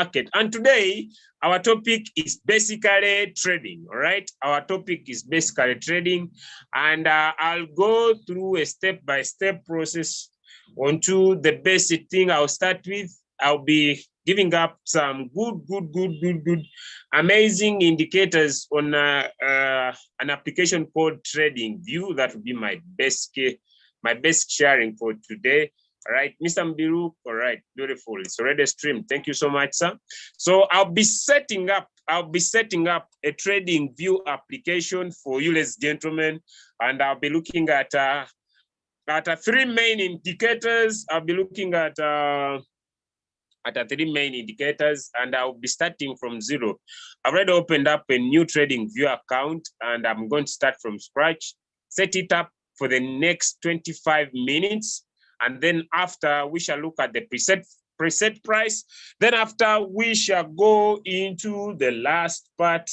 market. And today, our topic is basically trading, all right? Our topic is basically trading, and I'll go through a step-by-step process onto the basic thing. I'll start with, I'll be giving up some good, amazing indicators on an application called TradingView. That would be my best sharing for today. All right, Mr. Mbiru, all right, beautiful. It's already streamed. Thank you so much, sir. So I'll be setting up a TradingView application for you, ladies and gentlemen, and I'll be looking at three main indicators. I'll be looking at three main indicators, and I'll be starting from zero. I've already opened up a new TradingView account, and I'm going to start from scratch, set it up for the next 25 minutes. And then after, we shall look at the preset price. Then after, we shall go into the last part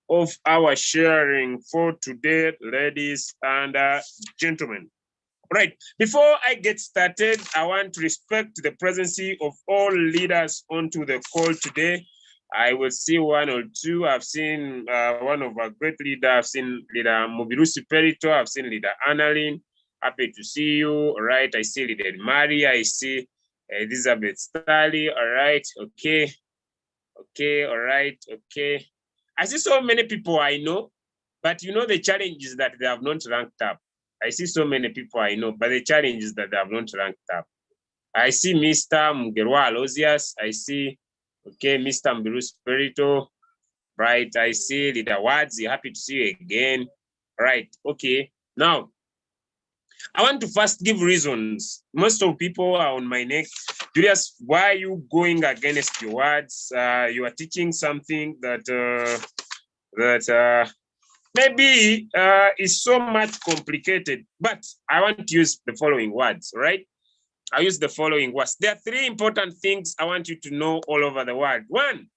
of our sharing for today, ladies and gentlemen. Right, before I get started, I want to respect the presence of all leaders onto the call today. I will see one or two. I've seen one of our great leaders. I've seen Leader Mubirusi Perito. I've seen Leader Annalyn. Happy to see you. All right, I see Leader Maria. I see Elizabeth Stali. All right, okay. All right, okay. I see so many people I know, but you know the challenge is that they have not ranked up. I see so many people I know, but the challenge is that they have not ranked up. I see Mr. Mugerwa Alozias. I see, okay, Mr. Mbiru Spirito. Right, I see Leader Wadzi. Happy to see you again. Right, okay. Now, I want to first give reasons. Most of people are on my neck. Julius, why are you going against your words? You are teaching something that maybe is so much complicated, but I want to use the following words, right? I use the following words. There are three important things I want you to know all over the world. One,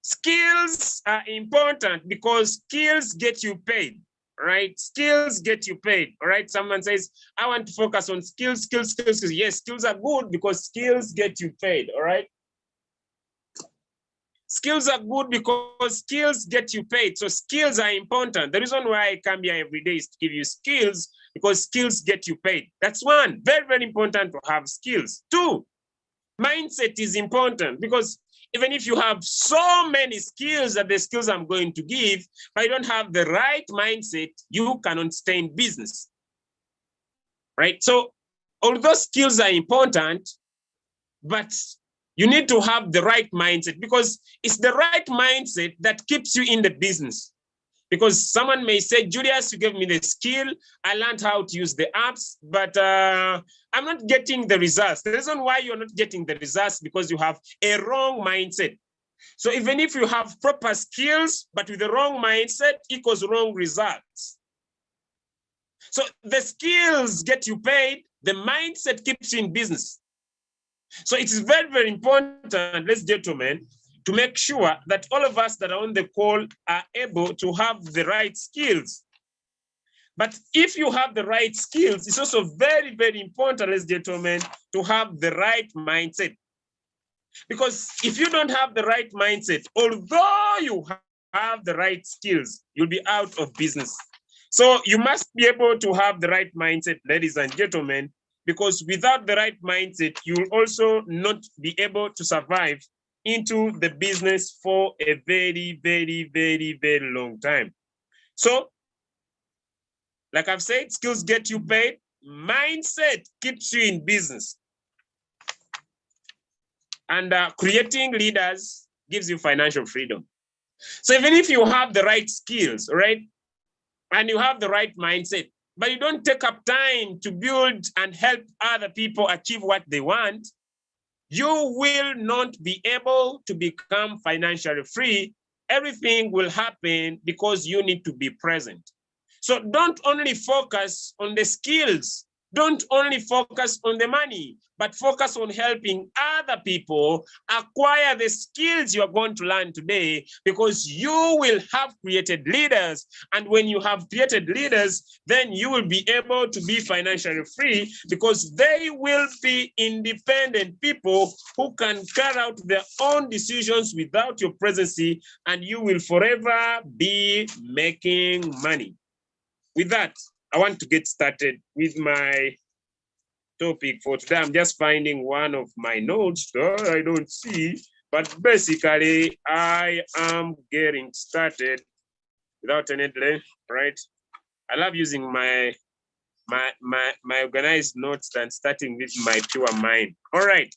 skills are important because skills get you paid, right? Skills get you paid, all right? Someone says, I want to focus on skills. Yes, skills are good because skills get you paid, all right? Skills are good because skills get you paid. So skills are important. The reason why I come here every day is to give you skills because skills get you paid. That's one, very, very important to have skills. Two, mindset is important because even if you have so many skills that the skills I'm going to give, but you don't have the right mindset, you cannot stay in business, right? So although skills are important, but you need to have the right mindset because it's the right mindset that keeps you in the business. Because someone may say, Julius, you gave me the skill, I learned how to use the apps, but I'm not getting the results. The reason why you're not getting the results because you have a wrong mindset. So even if you have proper skills, but with the wrong mindset equals wrong results. So the skills get you paid, the mindset keeps you in business. So it is very, very important, ladies and gentlemen, to make sure that all of us that are on the call are able to have the right skills. But if you have the right skills, it's also very, very important, ladies and gentlemen, to have the right mindset. Because if you don't have the right mindset, although you have the right skills, you'll be out of business. So you must be able to have the right mindset, ladies and gentlemen, because without the right mindset, you'll also not be able to survive into the business for a very, very, very, very long time. So, like I've said, skills get you paid, mindset keeps you in business. And creating leaders gives you financial freedom. So even if you have the right skills, right, and you have the right mindset, but you don't take up time to build and help other people achieve what they want, you will not be able to become financially free. Everything will happen because you need to be present. So don't only focus on the skills, Don't only focus on the money, but focus on helping other people acquire the skills you are going to learn today, because you will have created leaders. And when you have created leaders, then you will be able to be financially free, because they will be independent people who can carry out their own decisions without your presence, and you will forever be making money. With that, I want to get started with my topic for today. I'm just finding one of my notes that I don't see, but basically I am getting started without any delay, right? I love using my organized notes than starting with my pure mind. All right.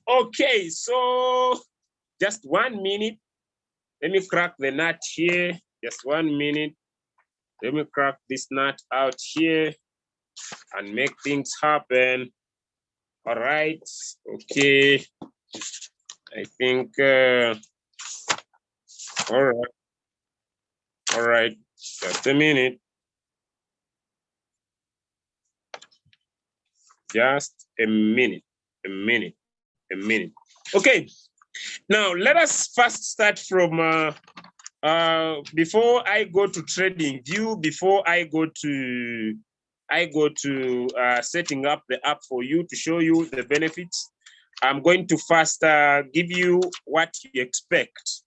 Okay, so just 1 minute. Let me crack the nut here. Just 1 minute. Let me crack this nut out here and make things happen. All right. Okay. I think, all right. All right. Just a minute. Just a minute. A minute. A minute. Okay. Now, let us first start from before I go to trading view, before I go to setting up the app for you to show you the benefits. I'm going to first give you what you expect.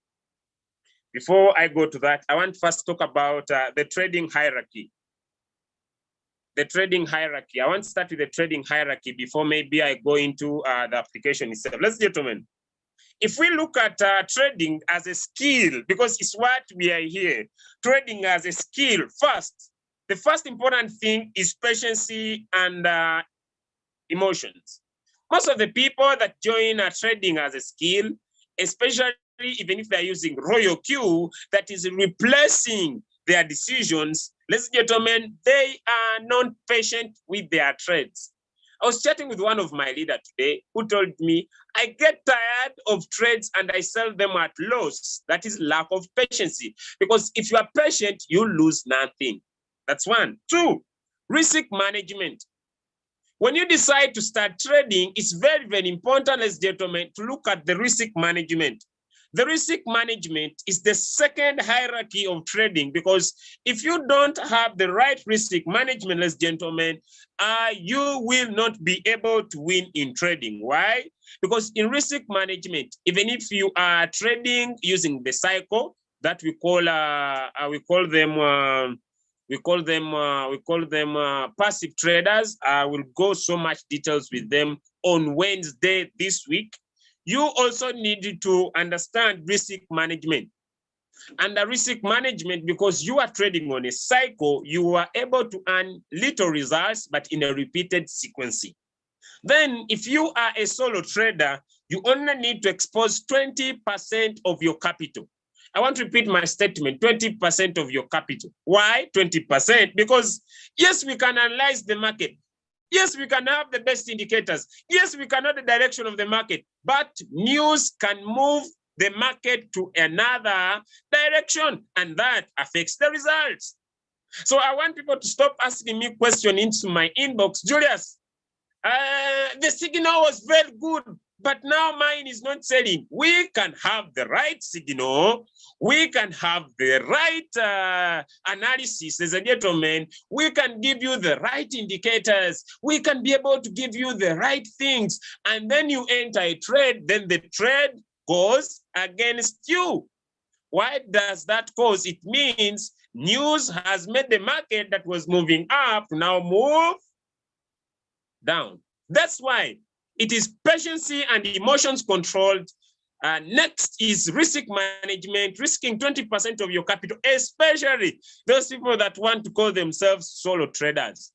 Before I go to that, I want to first talk about the trading hierarchy. The trading hierarchy. I want to start with the trading hierarchy before maybe I go into the application itself. Ladies and gentlemen, if we look at trading as a skill, because it's what we are here, trading as a skill, first, the first important thing is patience and emotions. Most of the people that join trading as a skill, especially even if they're using Royal Q, that is replacing their decisions, ladies and gentlemen, they are not patient with their trades. I was chatting with one of my leaders today who told me, I get tired of trades and I sell them at loss. That is lack of patience. Because if you are patient, you lose nothing. That's one. Two, risk management. When you decide to start trading, it's very, very important, ladies and gentlemen, to look at the risk management. The risk management is the second hierarchy of trading, because if you don't have the right risk management, ladies and gentlemen, you will not be able to win in trading. Why? Because in risk management, even if you are trading using the cycle that we call them passive traders. I will go so much details with them on Wednesday this week. You also need to understand risk management. And the risk management, because you are trading on a cycle, you are able to earn little results, but in a repeated sequence. Then if you are a solo trader, you only need to expose 20% of your capital. I want to repeat my statement, 20% of your capital. Why 20%? Because yes, we can analyze the market. Yes, we can have the best indicators. Yes, we can know the direction of the market, but news can move the market to another direction, and that affects the results. So I want people to stop asking me questions into my inbox. Julius, the signal was very good, but now mine is not selling. We can have the right signal. We can have the right analysis, as a gentleman. We can give you the right indicators. We can be able to give you the right things. And then you enter a trade, then the trade goes against you. Why does that cause? It means news has made the market that was moving up now move down. That's why it is patience and emotions controlled. Next is risk management, risking 20% of your capital, especially those people that want to call themselves solo traders.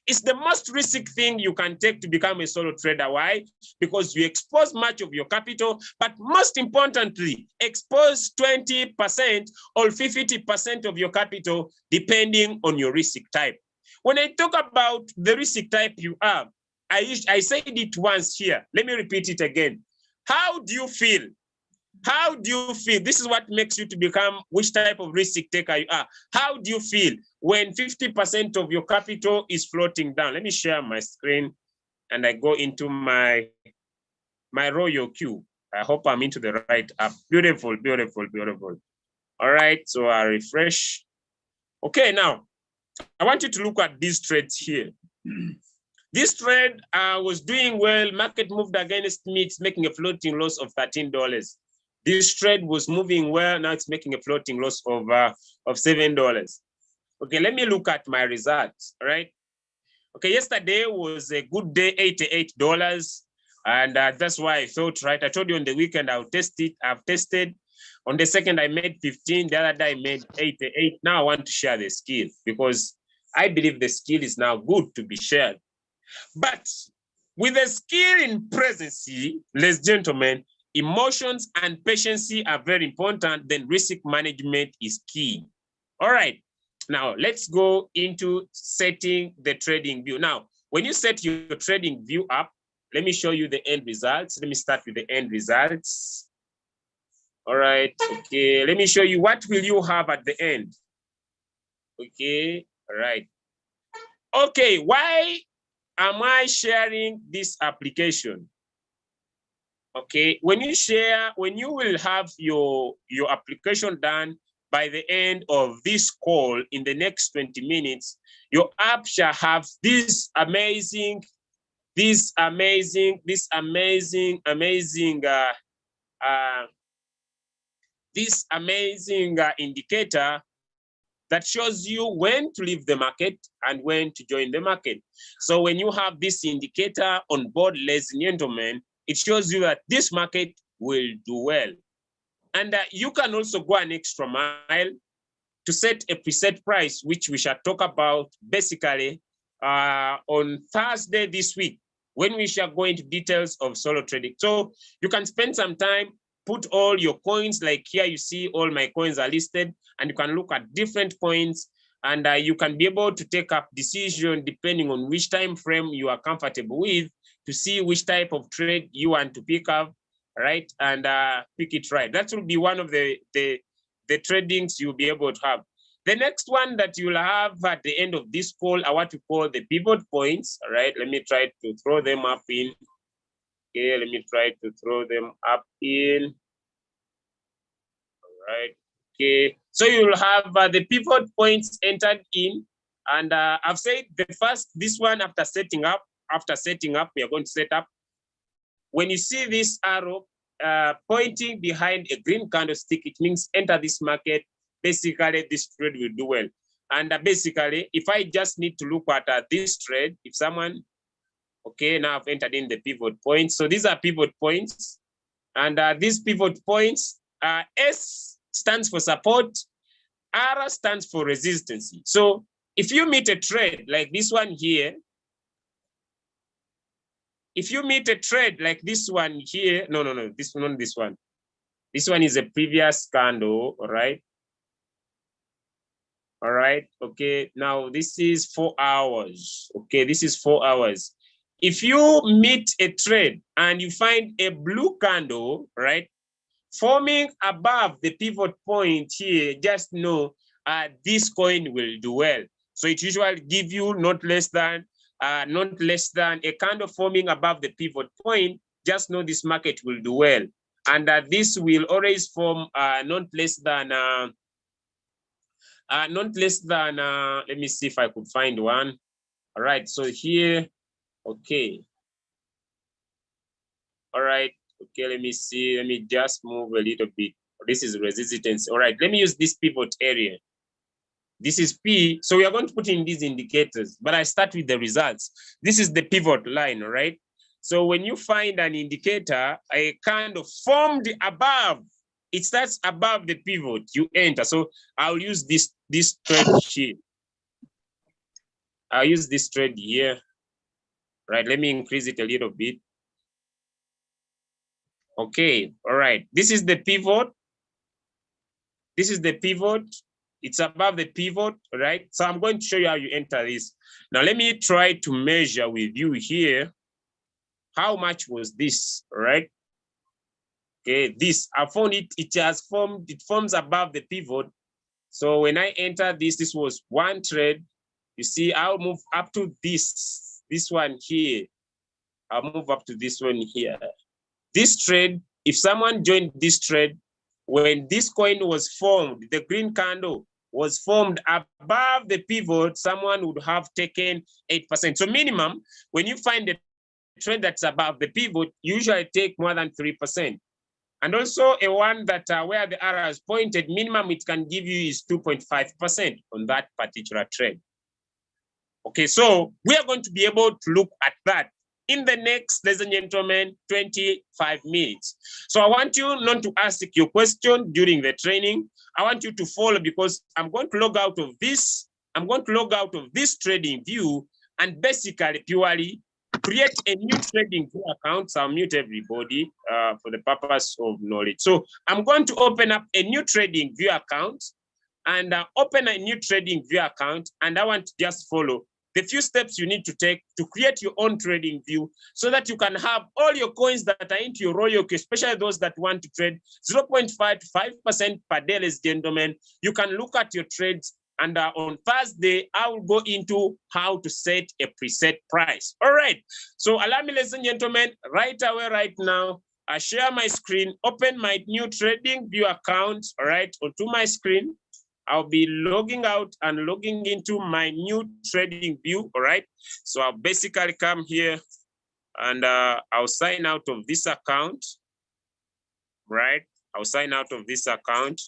It's the most risky thing you can take to become a solo trader. Why? Because you expose much of your capital, but most importantly, expose 20% or 50% of your capital, depending on your risk type. When I talk about the risk type you have, I said it once here. Let me repeat it again. How do you feel How do you feel? This is what makes you to become which type of risk taker you are. How do you feel when 50% of your capital is floating down? Let me share my screen and I go into my Royal Q. I hope I'm into the right app. Beautiful, beautiful, beautiful. All right, so I refresh. Okay, now I want you to look at these trades here. This trade was doing well. Market moved against me. It's making a floating loss of $13. This trade was moving well. Now it's making a floating loss of $7. Okay, let me look at my results. All right. Okay, yesterday was a good day, $88. And that's why I thought, right, I told you on the weekend I'll test it. I've tested. On the second, I made 15. The other day, I made 88. Now I want to share the skill because I believe the skill is now good to be shared. But with a skill in presence, ladies and gentlemen, emotions and patience are very important. Then risk management is key. All right. Now, let's go into setting the trading view. Now, when you set your trading view up, let me show you the end results. Let me start with the end results. All right. Okay. Let me show you what will you have at the end. Okay. All right. Okay. Why am I sharing this application? Okay. When you share, when you will have your application done, by the end of this call in the next 20 minutes, your app shall have this amazing indicator that shows you when to leave the market and when to join the market. So when you have this indicator on board, ladies and gentlemen, it shows you that this market will do well. And you can also go an extra mile to set a preset price, which we shall talk about basically on Thursday this week, when we shall go into details of solo trading. So you can spend some time, put all your coins, like here you see all my coins are listed, and you can look at different coins, and you can be able to take up decision depending on which time frame you are comfortable with to see which type of trade you want to pick up, right? And pick it right. That will be one of the tradings you'll be able to have. The next one that you'll have at the end of this call are what we call the pivot points. All right, let me try to throw them up in. Okay, let me try to throw them up in. All right, okay. So you'll have the pivot points entered in. And I've said this one after setting up, we are going to set up. When you see this arrow pointing behind a green candlestick, it means enter this market. Basically, this trade will do well. And basically, if I just need to look at this trade, if someone, okay, now I've entered in the pivot points. So these are pivot points. And these pivot points, S stands for support, R stands for resistance. So if you meet a trade like this one here, if you meet a trade like this one here, no, this one, not this one. This one is a previous candle, all right? All right, okay, now this is 4 hours. Okay, this is 4 hours. If you meet a trade and you find a blue candle, right, forming above the pivot point here, just know this coin will do well. So it usually give you not less than a candle forming above the pivot point. Just know this market will do well. And this will always form not less than, let me see if I could find one. All right, so here, okay. All right, okay, let me see. Let me just move a little bit. This is resistance. All right, let me use this pivot area. This is P. So we are going to put in these indicators, but I start with the results. This is the pivot line, all right? So when you find an indicator, a kind of formed above, it starts above the pivot, you enter. So I'll use this trade sheet. I'll use this trade here. Right, let me increase it a little bit. Okay, all right. This is the pivot. This is the pivot. It's above the pivot, right? So I'm going to show you how you enter this. Now let me try to measure with you here. How much was this, right? Okay, this I found it. It has formed. It forms above the pivot. So when I enter this, this was one trade. You see, I'll move up to this one here. I'll move up to this one here. This trade, if someone joined this trade, when this coin was formed, the green candle was formed above the pivot, someone would have taken 8%. So minimum, when you find a trade that's above the pivot, usually take more than 3%. And also a one that where the arrow is pointed, minimum it can give you is 2.5% on that particular trade. Okay, so we are going to be able to look at that in the next, ladies and gentlemen, 25 minutes. So I want you not to ask your question during the training. I want you to follow because I'm going to log out of this. I'm going to log out of this trading view and basically purely create a new trading view account. So I'll mute everybody for the purpose of knowledge. So I'm going to open up a new trading view account and open a new trading view account. And I want to just follow the few steps you need to take to create your own trading view so that you can have all your coins that are into your Royal Q, especially those that want to trade 0.5 to 5% per day, ladies and gentlemen. You can look at your trades. And on Thursday, I will go into how to set a preset price. All right. So allow me, ladies and gentlemen, right away, right now, I share my screen, open my new trading view account, all right, onto my screen. I'll be logging out and logging into my new trading view, all right? So I'll basically come here and I'll sign out of this account, right? I'll sign out of this account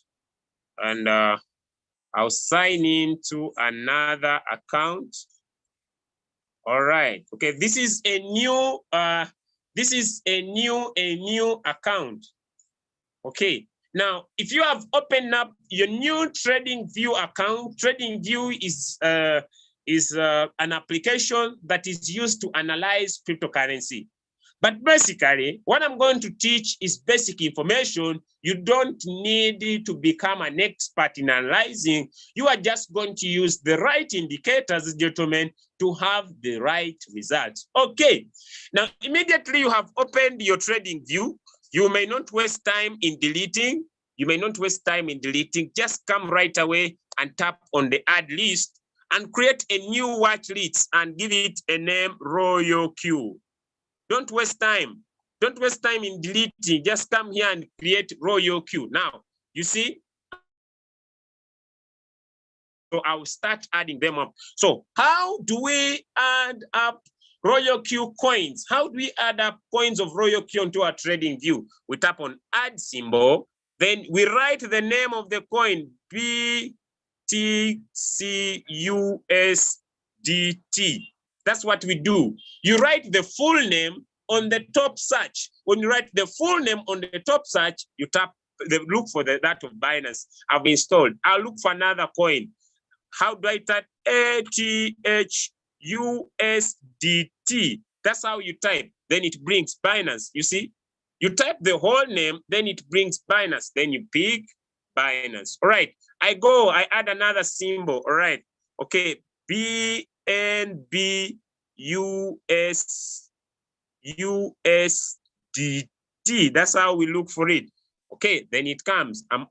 and I'll sign into another account. All right, okay, this is a new, account, okay? Now, if you have opened up your new trading view account, trading view is an application that is used to analyze cryptocurrency. But basically, what I'm going to teach is basic information. You don't need to become an expert in analyzing. You are just going to use the right indicators, gentlemen, to have the right results. Okay, now immediately you have opened your trading view. You may not waste time in deleting. You may not waste time in deleting. Just come right away and tap on the add list and create a new watch list and give it a name, Royal Q. Don't waste time. Don't waste time in deleting. Just come here and create Royal Q. Now, you see, so I will start adding them up. So how do we add up Royal Q coins? How do we add up coins of Royal Q onto our trading view? We tap on add symbol, then we write the name of the coin, BTCUSDT. That's what we do. You write the full name on the top search. When you write the full name on the top search, you tap look for that of Binance. I've installed. I'll look for another coin. How do I type ATHUSDT? That's how you type. Then it brings Binance. You see, you type the whole name, then it brings Binance. Then you pick Binance. All right. I add another symbol. All right. Okay. BNBUSDT. That's how we look for it. Okay. Then it comes. I'm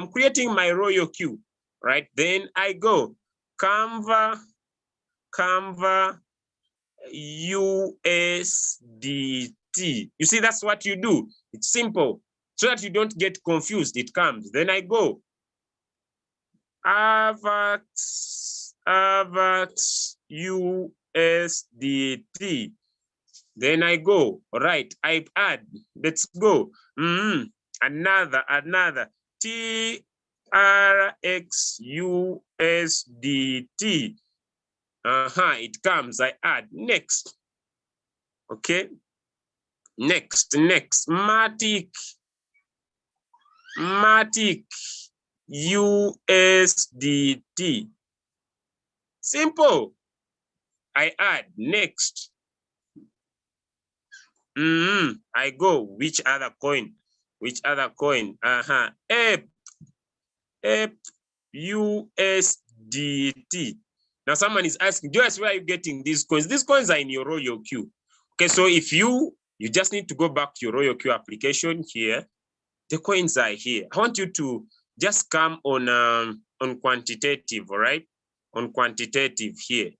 creating my Royal Q. Right, then I go Canva USDT. You see, that's what you do. It's simple, so that you don't get confused. It comes. Then I go AVAX USDT. Then I go. All right, I add. Let's go. Another RXUSDT. It comes. I add next. Okay. Next. Matic USDT. Simple. I add next. I go. Which other coin? USDT. Now someone is asking, Joyce, where are you getting these coins? These coins are in your Royal Q. Okay, so if you just need to go back to your Royal Q application here. The coins are here. I want you to just come on quantitative, all right? On quantitative here,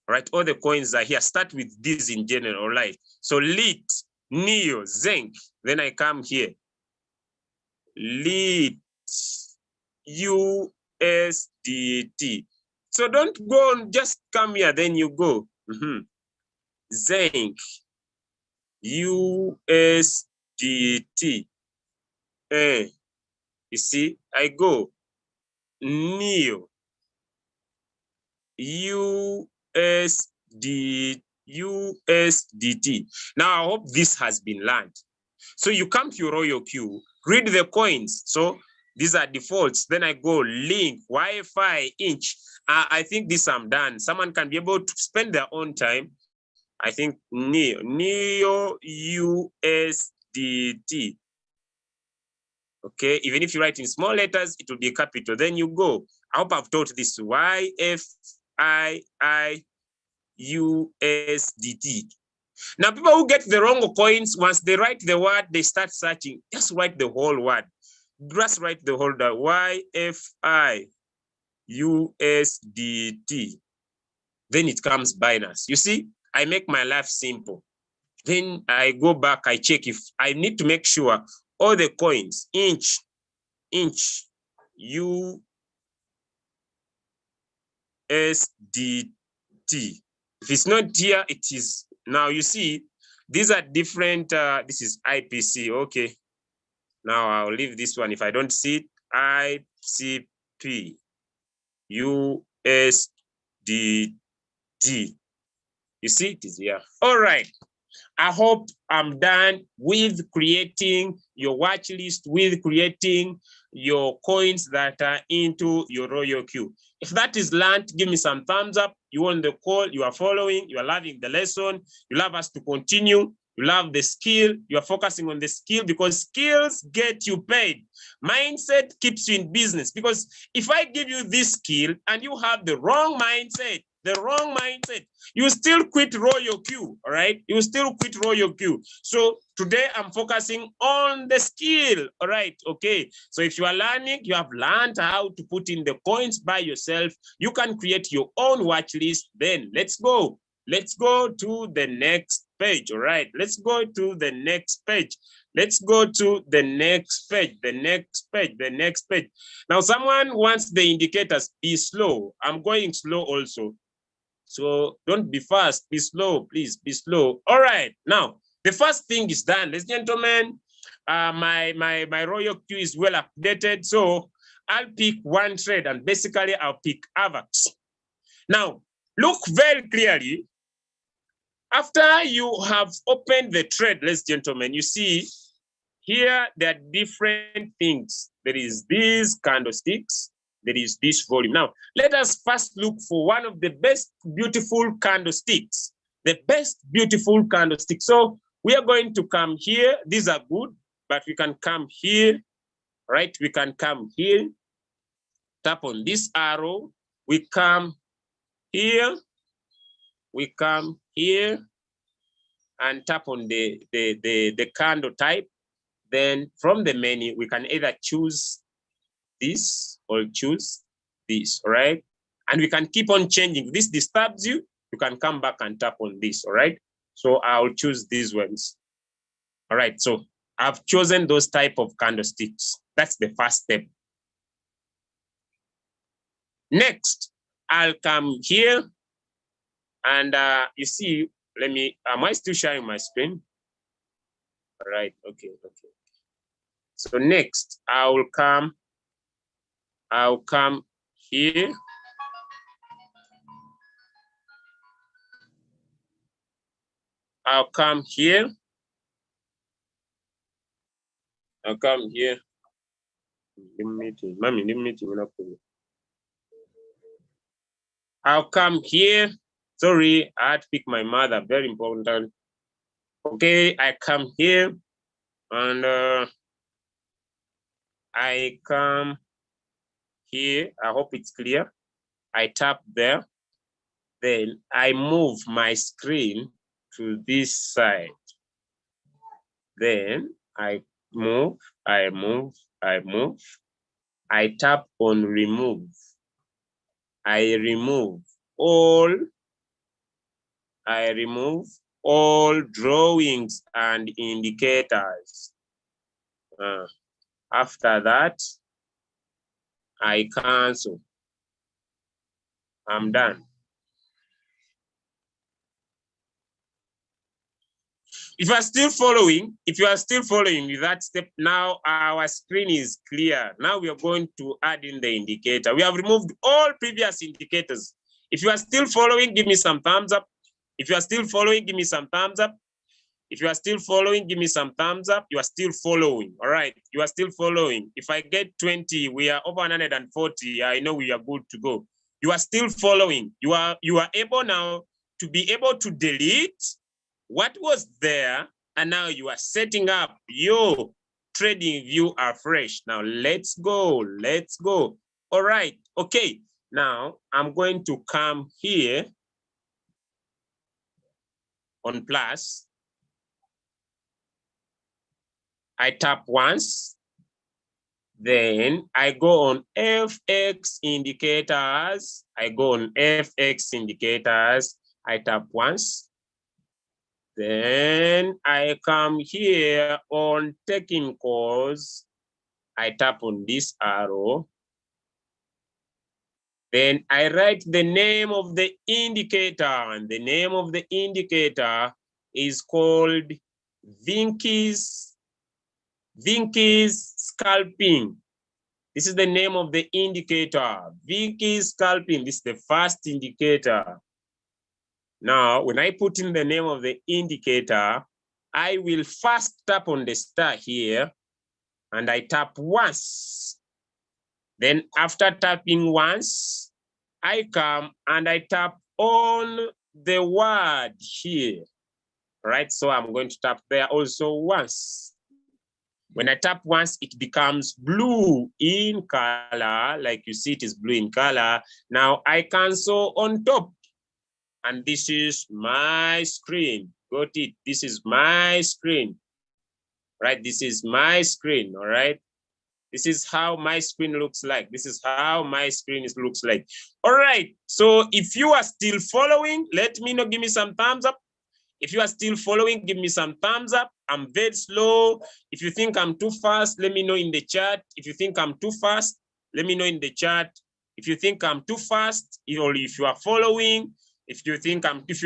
all right? All the coins are here. Start with these in general, all right? So LIT, NEO, ZENK. Then I come here. LIT, USDT. So don't go on, just come here, then you go. ZENK, USDT. You see, I go NEO, USDT. Now I hope this has been learned. So you come to your Royal Q, read the coins. So these are defaults. Then I go link, Wi-Fi, inch. I think this I'm done. Someone can be able to spend their own time. I think NEO USDT. Okay, even if you write in small letters, it will be capital. Then you go. I hope I've taught this. YFIIUSDT. Now, people who get the wrong coins, once they write the word, they start searching. Just write the whole word. Just write the whole word. YFIUSDT. Then it comes Binance. You see, I make my life simple. Then I go back, I check if I need to make sure all the coins, inch, USDT. If it's not here, it is. Now you see, these are different. This is IPC. Okay. Now I'll leave this one. If I don't see it, ICP, USDT. You see, it is here. All right. I hope I'm done with creating your watch list, with creating your coins that are into your Royal Q. If that is learned, give me some thumbs up. You on the call, you are following, you are loving the lesson, you love us to continue, you love the skill, you are focusing on the skill because skills get you paid. Mindset keeps you in business because if I give you this skill and you have the wrong mindset, you still quit Royal Q, all right? You still quit Royal Q. So today I'm focusing on the skill, all right? Okay, so if you are learning, you have learned how to put in the coins by yourself. You can create your own watch list. Then let's go. Let's go to the next page, all right? Let's go to the next page. Let's go to the next page, the next page. Now, someone wants the indicators, be slow. I'm going slow also. So don't be fast, be slow, please, be slow. All right, now, the first thing is done. Ladies and gentlemen, my Royal Q is well updated. So I'll pick one trade and basically I'll pick AVAX. Now, look very clearly. After you have opened the trade, ladies and gentlemen, you see here there are different things. There is these candlesticks. There is this volume. Now, let us first look for one of the best beautiful candlesticks. The best beautiful candlestick. So we are going to come here. These are good, but we can come here, right? We can come here, tap on this arrow. We come here. We come here and tap on the candle type. Then from the menu, we can either choose this or choose this, all right? And we can keep on changing. If this disturbs you, you can come back and tap on this, all right? So I'll choose these ones. All right, so I've chosen those type of candlesticks. That's the first step. Next, I'll come here and you see, am I still sharing my screen? All right, okay. So next, I'll come here. I'll come here. I'll come here. I'll come here. Sorry, I had to pick my mother. Very important. Okay, I come here and I come here. I hope it's clear. I tap there. Then I move my screen to this side. Then I move, I move, I move. I tap on remove. I remove all drawings and indicators. After that, I cancel. I'm done. If you are still following with that step, now our screen is clear. Now we are going to add in the indicator. We have removed all previous indicators. If you are still following, give me some thumbs up. If you are still following, give me some thumbs up. If you are still following, give me some thumbs up. You are still following. All right. You are still following. If I get 20, we are over 140. I know we are good to go. You are still following. You are able now to be able to delete what was there. And now you are setting up your trading view afresh. Now let's go. Let's go. All right. Okay. Now I'm going to come here on plus. I tap once, then I go on FX indicators. I go on FX indicators. I tap once. Then I come here on technicals. I tap on this arrow. Then I write the name of the indicator, and the name of the indicator is called Vinky's scalping. This is the name of the indicator, Vinky's scalping. This is the first indicator. Now, when I put in the name of the indicator, I will first tap on the star here, and I tap once. Then after tapping once, I come and I tap on the word here, right? So I'm going to tap there also once. When I tap once, it becomes blue in color, like you see it is blue in color. Now I cancel on top, and this is my screen. Got it? This is my screen, right? This is my screen, all right? This is how my screen looks like. This is how my screen looks like. All right, so if you are still following, let me know, give me some thumbs up. If you are still following, give me some thumbs up. I'm very slow. If you think I'm too fast, let me know in the chat. If you think I'm too fast, let me know in the chat. If you think I'm too fast, or if you are following, if you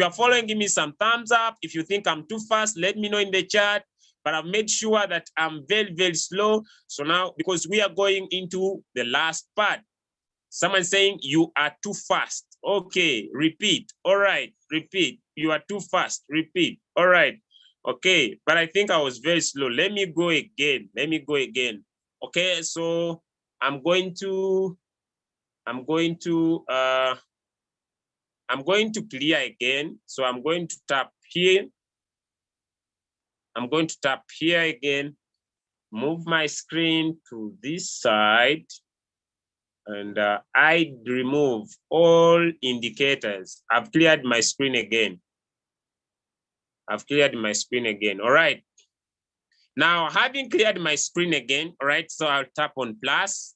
are following, give me some thumbs up. If you think I'm too fast, let me know in the chat. But I've made sure that I'm very, very slow. So now, because we are going into the last part, someone saying you are too fast. Okay, repeat. All right, repeat. You are too fast. Repeat. All right. Okay, but I think I was very slow. Let me go again. Let me go again. Okay, so I'm going to clear again. So I'm going to tap here. I'm going to tap here again, move my screen to this side, and I remove all indicators. I've cleared my screen again. I've cleared my screen again. All right. Now, having cleared my screen again, all right, so I'll tap on plus.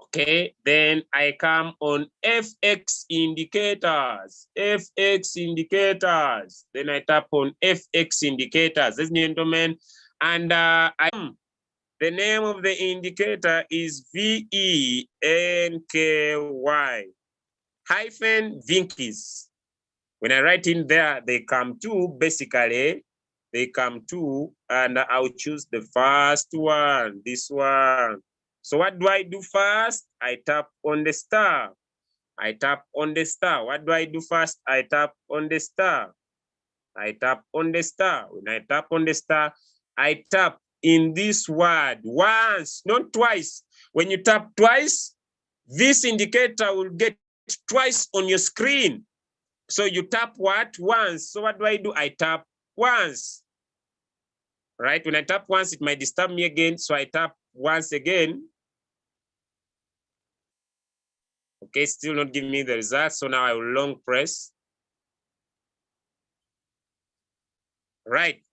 Okay, then I come on FX indicators, FX indicators. Then I tap on FX indicators, ladies and gentlemen, and the name of the indicator is VENKY hyphen Vinky's. When I write in there, they come to, basically, they come to, and I'll choose the first one, this one. So what do I do first? I tap on the star. I tap on the star. What do I do first? I tap on the star. I tap on the star. When I tap on the star, I tap in this word once, not twice. When you tap twice, this indicator will get twice on your screen. So you tap what? Once. So what do? I tap once. Right? When I tap once, it might disturb me again. So I tap once again. Okay, still not giving me the result. So now I will long press. Right.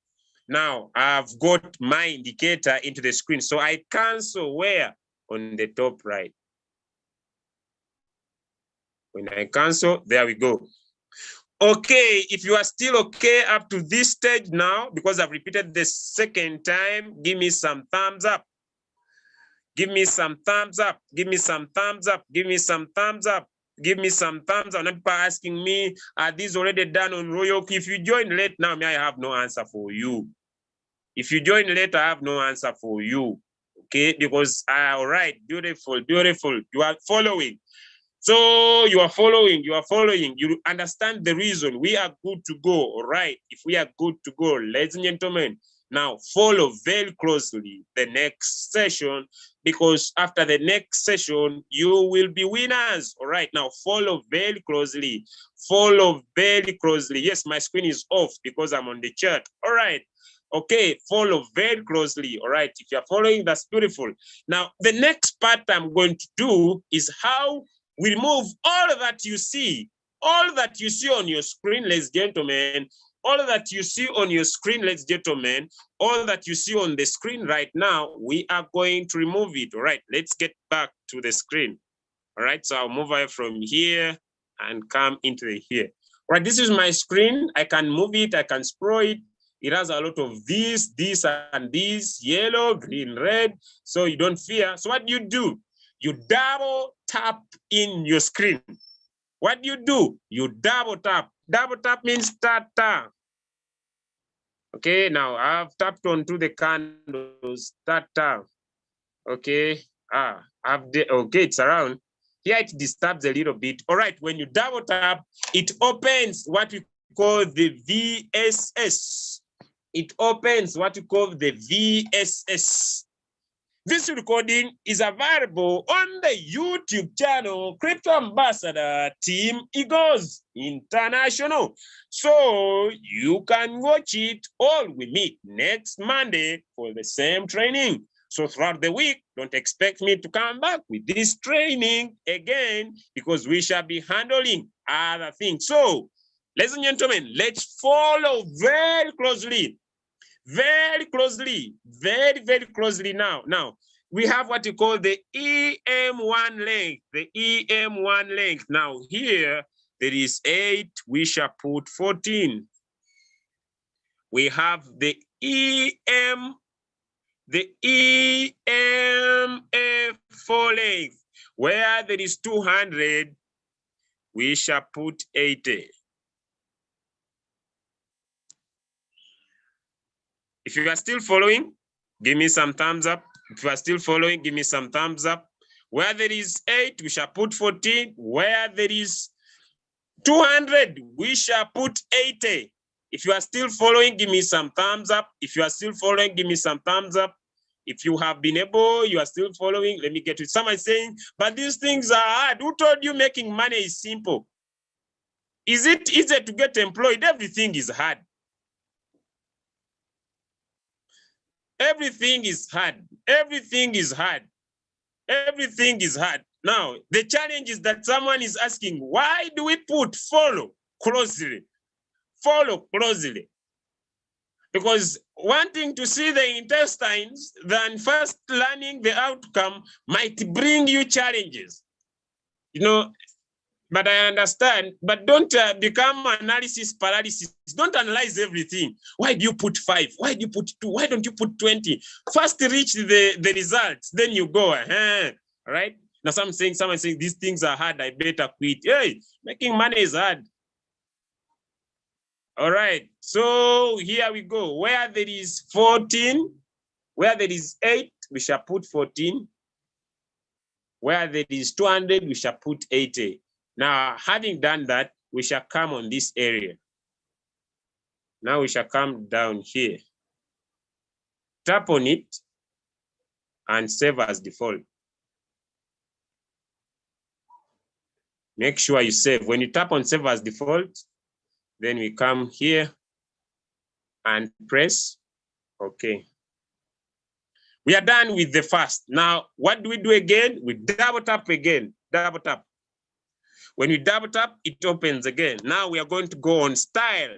Now I've got my indicator into the screen. So I cancel where? On the top right. When I cancel, there we go. Okay, if you are still okay up to this stage now, because I've repeated the second time, give me some thumbs up. Give me some thumbs up. Give me some thumbs up. Give me some thumbs up. Give me some thumbs up. Not people asking me, are these already done on Royal? If you join late now, I have no answer for you. If you join late, I have no answer for you. Okay, because all right, beautiful, beautiful. You are following. So you are following, you understand the reason. We are good to go, all right? If we are good to go, ladies and gentlemen, now follow very closely the next session, because after the next session, you will be winners, all right? Now follow very closely, follow very closely. Yes, my screen is off because I'm on the chat, all right? Okay, follow very closely, all right? If you're following, that's beautiful. Now, the next part I'm going to do is how we remove all that you see on your screen, ladies and gentlemen, all that you see on your screen, ladies and gentlemen, all that you see on the screen right now, we are going to remove it. All right, let's get back to the screen. All right, so I'll move away from here and come into the here. All right, this is my screen. I can move it, I can scroll it. It has a lot of this, and this, yellow, green, red. So you don't fear. So what do? You double tap in your screen. What do? You double tap. Double tap means tata. Okay, now I've tapped onto the candles, tata. Okay, okay, it's around. Here it disturbs a little bit. All right, when you double tap, it opens what we call the VSS. It opens what we call the VSS. This recording is available on the YouTube channel, Crypto Ambassador Team Eagles International. So you can watch it, or we meet next Monday for the same training. So throughout the week, don't expect me to come back with this training again, because we shall be handling other things. So, ladies and gentlemen, let's follow very closely. Very closely, very closely now. Now, we have what you call the EM1 length, the EM1 length. Now here, there is 8, we shall put 14. We have the EMF4 length, where there is 200, we shall put 80. If you are still following, give me some thumbs up. If you are still following, give me some thumbs up. Where there is 8, we shall put 14. Where there is 200, we shall put 80. If you are still following, give me some thumbs up. If you are still following, give me some thumbs up. If you have been able, you are still following, let me get to it. Someone saying, but these things are hard. Who told you making money is simple? Is it easy to get employed? Everything is hard. Everything is hard. Everything is hard. Everything is hard. Now, the challenge is that someone is asking, why do we put follow closely? Follow closely. Because wanting to see the intestines than first learning the outcome might bring you challenges. You know, but I understand, but don't become analysis paralysis. Don't analyze everything. Why do you put 5? Why do you put 2? Why don't you put 20? First reach the results, then you go. All right? Now someone saying these things are hard, I better quit. Hey, making money is hard. All right, so here we go. Where there is 14, where there is 8, we shall put 14. Where there is 200, we shall put 80. Now, having done that, we shall come on this area. Now we shall come down here. Tap on it and save as default. Make sure you save. When you tap on save as default, then we come here and press OK. We are done with the first. Now, what do we do again? We double tap again, double tap. When we double tap, it opens again. Now we are going to go on style.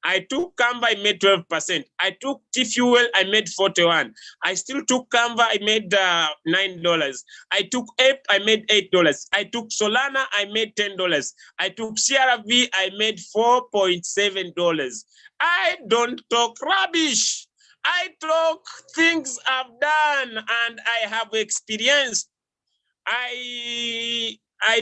I took Canva, I made 12%. I took T-Fuel, I made 41. I still took Canva, I made $9. I took Ape, I made $8. I took Solana, I made $10. I took CRV, I made $4.7. I don't talk rubbish. I talk things I've done and I have experienced. I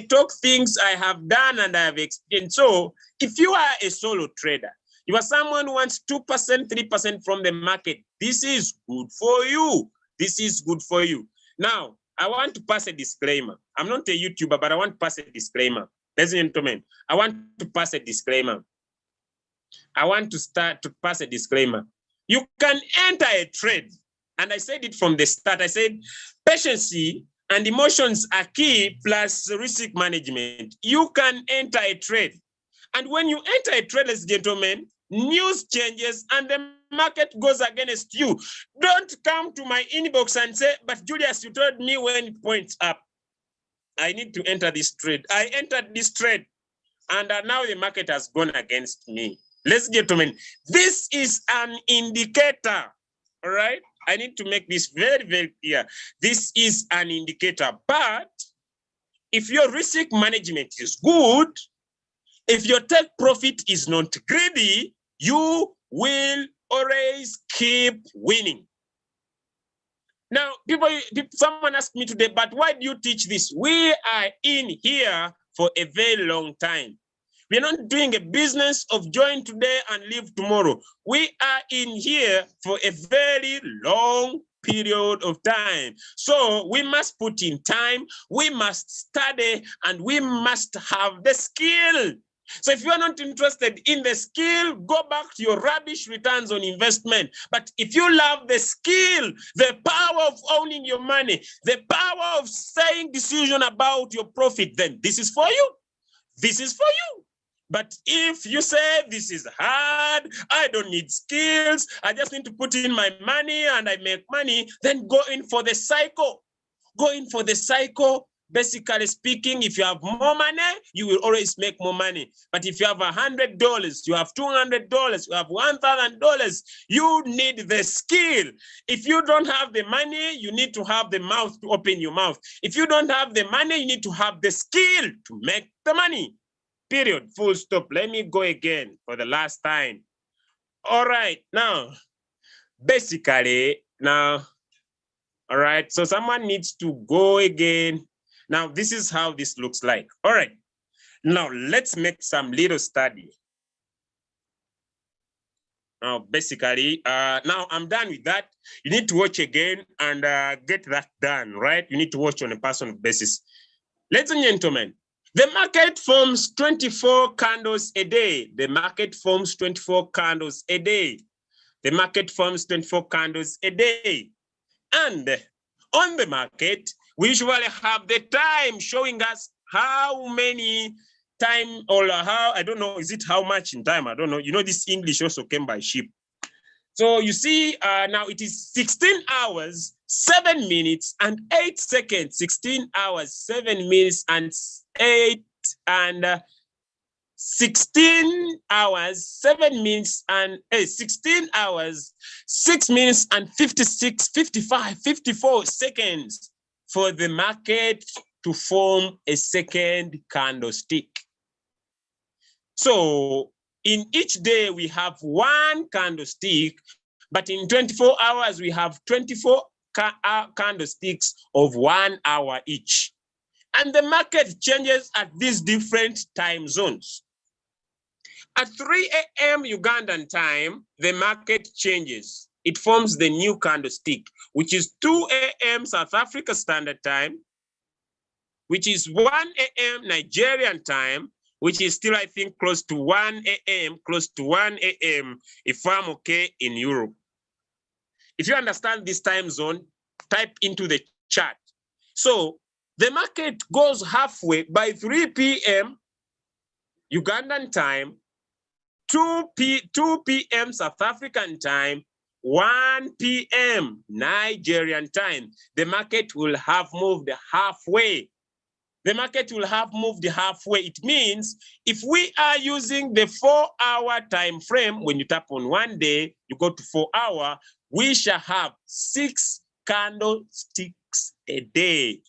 talk things I have done and I have experienced. So if you are a solo trader, you are someone who wants 2%, 3% from the market, this is good for you. This is good for you. Now, I want to pass a disclaimer. I'm not a YouTuber, but I want to pass a disclaimer. Ladies and gentlemen, I want to pass a disclaimer. I want to start to pass a disclaimer. You can enter a trade. And I said it from the start. I said, patience and emotions are key, plus risk management. You can enter a trade. And when you enter a trade, ladies and gentlemen, news changes and the market goes against you. Don't come to my inbox and say, but Julius, you told me when it points up. I need to enter this trade. I entered this trade and now the market has gone against me. Ladies and gentlemen, this is an indicator, all right? I need to make this very, very clear. This is an indicator, but if your risk management is good, if your take profit is not greedy, you will always keep winning. Now, someone asked me today, but why do you teach this? We are in here for a very long time. We're not doing a business of join today and leave tomorrow. We are in here for a very long period of time. So we must put in time, we must study, and we must have the skill. So if you are not interested in the skill, go back to your rubbish returns on investment. But if you love the skill, the power of owning your money, the power of saying decision about your profit, then this is for you. This is for you. But if you say this is hard, I don't need skills, I just need to put in my money and I make money, then go in for the cycle. Go in for the cycle. Basically speaking, if you have more money, you will always make more money. But if you have $100, you have $200, you have $1,000, you need the skill. If you don't have the money, you need to have the mouth to open your mouth. If you don't have the money, you need to have the skill to make the money. Period. Full stop. Let me go again for the last time. All right. Now, basically, now, all right. So someone needs to go again. Now, this is how this looks like. All right. Now, let's make some little study. Now, basically, now I'm done with that. You need to watch again and get that done, right? You need to watch on a personal basis. Ladies and gentlemen, the market forms 24 candles a day. The market forms 24 candles a day. The market forms 24 candles a day. And on the market, we usually have the time showing us how many time or how, I don't know, is it how much in time? I don't know. You know, this English also came by ship. So you see, now it is 16 hours, 7 minutes and 8 seconds. 16 hours, 7 minutes and 8 and 16 hours, 7 minutes and 16 hours, 6 minutes and 56, 55, 54 seconds for the market to form a second candlestick. So in each day we have one candlestick, but in 24 hours we have 24 candlesticks of 1 hour each. And the market changes at these different time zones. At 3 a.m. Ugandan time, the market changes. It forms the new candlestick, which is 2 a.m. South Africa Standard Time, which is 1 a.m. Nigerian time, which is still, I think, close to 1 a.m., close to 1 a.m. if I'm okay in Europe. If you understand this time zone, type into the chat. So the market goes halfway by 3 p.m. Ugandan time, 2 p.m. South African time, 1 p.m. Nigerian time. The market will have moved halfway. the market will have moved halfway. It means if we are using the 4-hour time frame, when you tap on one day, you go to 4 hours, we shall have 6 candlesticks a day.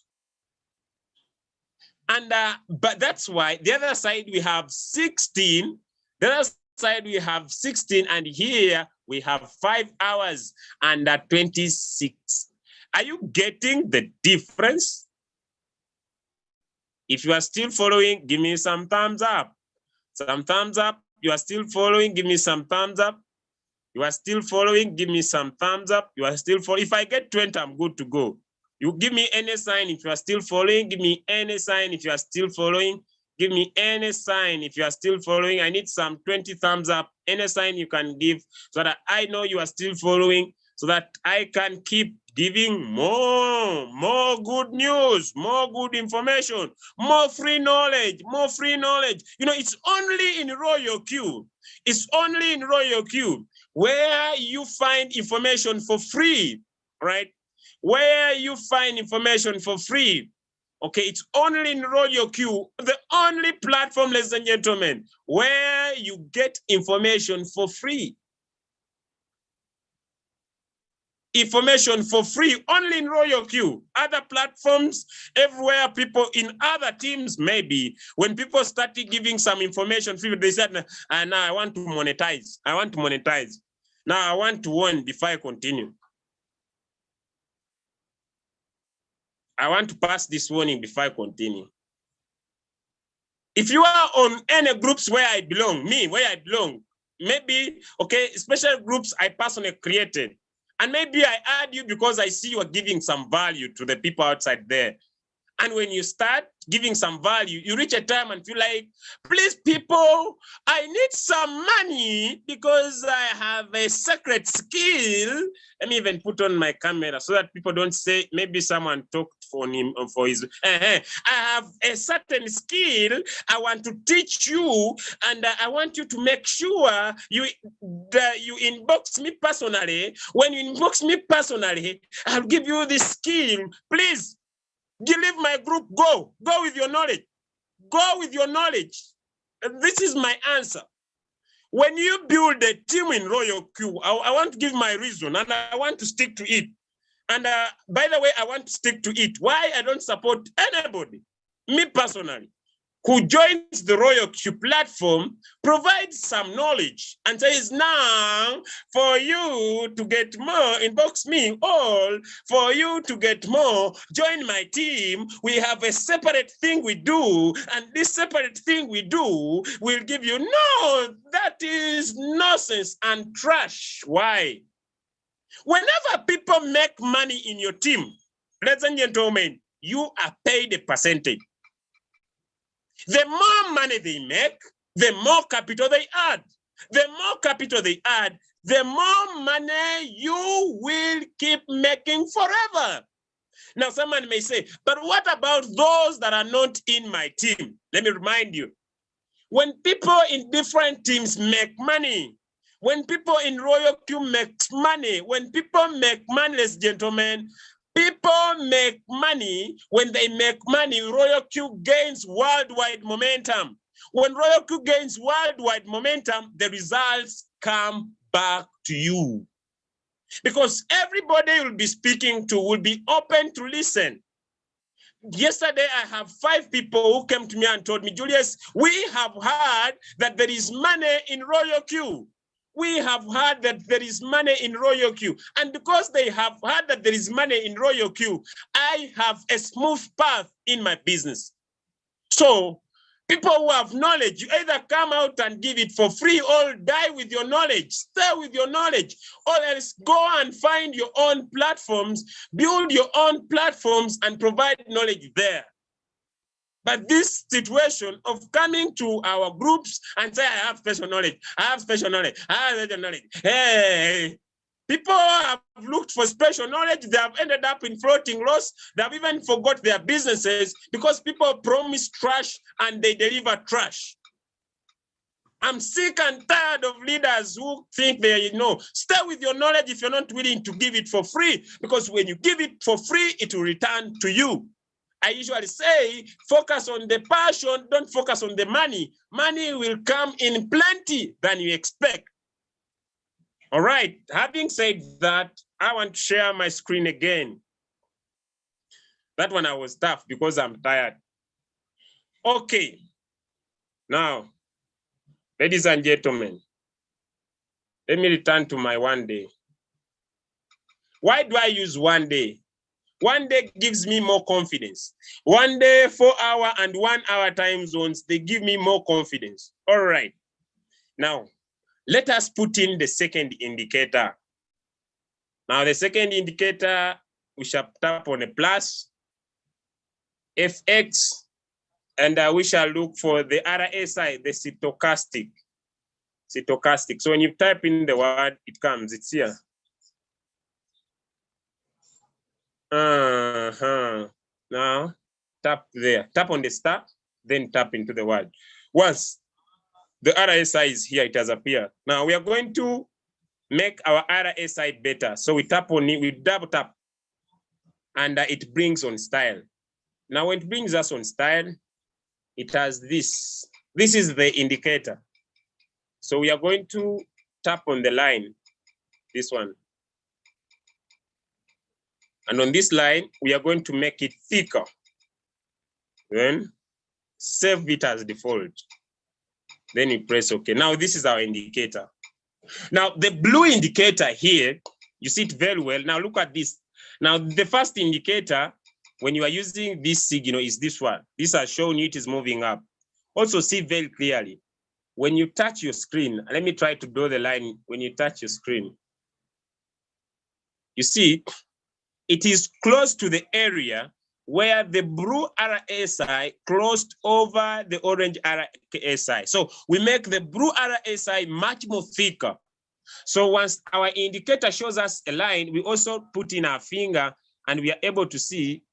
And but that's why the other side we have 16, the other side we have 16, and here we have 5 hours and 26. Are you getting the difference? If you are still following, give me some thumbs up. Some thumbs up. You are still following, give me some thumbs up. You are still following, give me some thumbs up. You are still following. If I get 20, I'm good to go. You give me any sign if you are still following. Give me any sign if you are still following. Give me any sign if you are still following. I need some 20 thumbs up. Any sign you can give so that I know you are still following, so that I can keep giving more good news, more good information, more free knowledge, more free knowledge. You know, it's only in Royal Q. It's only in Royal Q where you find information for free, right? Where you find information for free. Okay, it's only in Royal Q, the only platform, ladies and gentlemen, where you get information for free. Information for free only in Royal Q. Other platforms, everywhere, people in other teams, maybe when people started giving some information, they said, now I want to monetize. I want to monetize. Now I want to warn before I continue. I want to pass this warning before I continue. If you are on any groups where I belong, where I belong, maybe, okay, special groups I personally created. And maybe I add you because I see you are giving some value to the people outside there. And when you start giving some value, you reach a time and feel like, please, people, I need some money because I have a secret skill. Let me even put on my camera so that people don't say, maybe someone talked for him or for his. I have a certain skill I want to teach you, and I want you to make sure you inbox me personally. When you inbox me personally, I'll give you this skill. Please. Leave my group, go with your knowledge. Go with your knowledge. And this is my answer. When you build a team in Royal Q, I want to give my reason and I want to stick to it. And by the way, I want to stick to it. Why I don't support anybody, me personally, who joins the Royal Q platform, provides some knowledge and says, now for you to get more, inbox me all. For you to get more, join my team. We have a separate thing we do, and this separate thing we do will give you. No, that is nonsense and trash. Why? Whenever people make money in your team, ladies and gentlemen, you are paid a percentage. The more money they make, the more capital they add. The more capital they add, the more money you will keep making forever. Now, someone may say, but what about those that are not in my team? Let me remind you, when people in different teams make money, when people in Royal Q make money, when people make money, ladies and gentlemen, people make money. When they make money, Royal Q gains worldwide momentum. When Royal Q gains worldwide momentum, the results come back to you. Because everybody you'll be speaking to will be open to listen. Yesterday, I have 5 people who came to me and told me, Julius, we have heard that there is money in Royal Q. We have heard that there is money in Royal Q. And because they have heard that there is money in Royal Q, I have a smooth path in my business. So people who have knowledge, you either come out and give it for free or die with your knowledge, stay with your knowledge, or else go and find your own platforms, build your own platforms and provide knowledge there. But this situation of coming to our groups and say, I have special knowledge, I have special knowledge, I have special knowledge. Hey, people have looked for special knowledge. They have ended up in floating loss. They have even forgot their businesses because people promise trash and they deliver trash. I'm sick and tired of leaders who think they stay with your knowledge if you're not willing to give it for free, because when you give it for free, it will return to you. I usually say, focus on the passion, don't focus on the money. Money will come in plenty than you expect. All right, having said that, I want to share my screen again. That one I was tough because I'm tired. Okay, now, ladies and gentlemen, let me return to my 1 day. Why do I use 1 day? 1 day gives me more confidence. 1 day, 4 hour and 1 hour time zones, they give me more confidence. All right. Now, let us put in the second indicator. Now, the second indicator, we shall tap on a plus, FX, and we shall look for the RSI, the stochastic. Stochastic. So when you type in the word, it comes, it's here. Now, tap there. Tap on the star, then tap into the word. Once the RSI is here, it has appeared. Now we are going to make our RSI better. So we tap on it, we double tap, and it brings on style. Now when it brings us on style, it has this. This is the indicator. So we are going to tap on the line, this one. And on this line, we are going to make it thicker. Then save it as default. Then you press OK. Now this is our indicator. Now the blue indicator here, you see it very well. Now look at this. Now the first indicator, when you are using this signal, is this one. This has shown you it is moving up. Also see very clearly. When you touch your screen, let me try to draw the line. When you touch your screen, you see it is close to the area where the blue RSI crossed over the orange RSI. So we make the blue RSI much more thicker. So once our indicator shows us a line, we also put in our finger and we are able to see,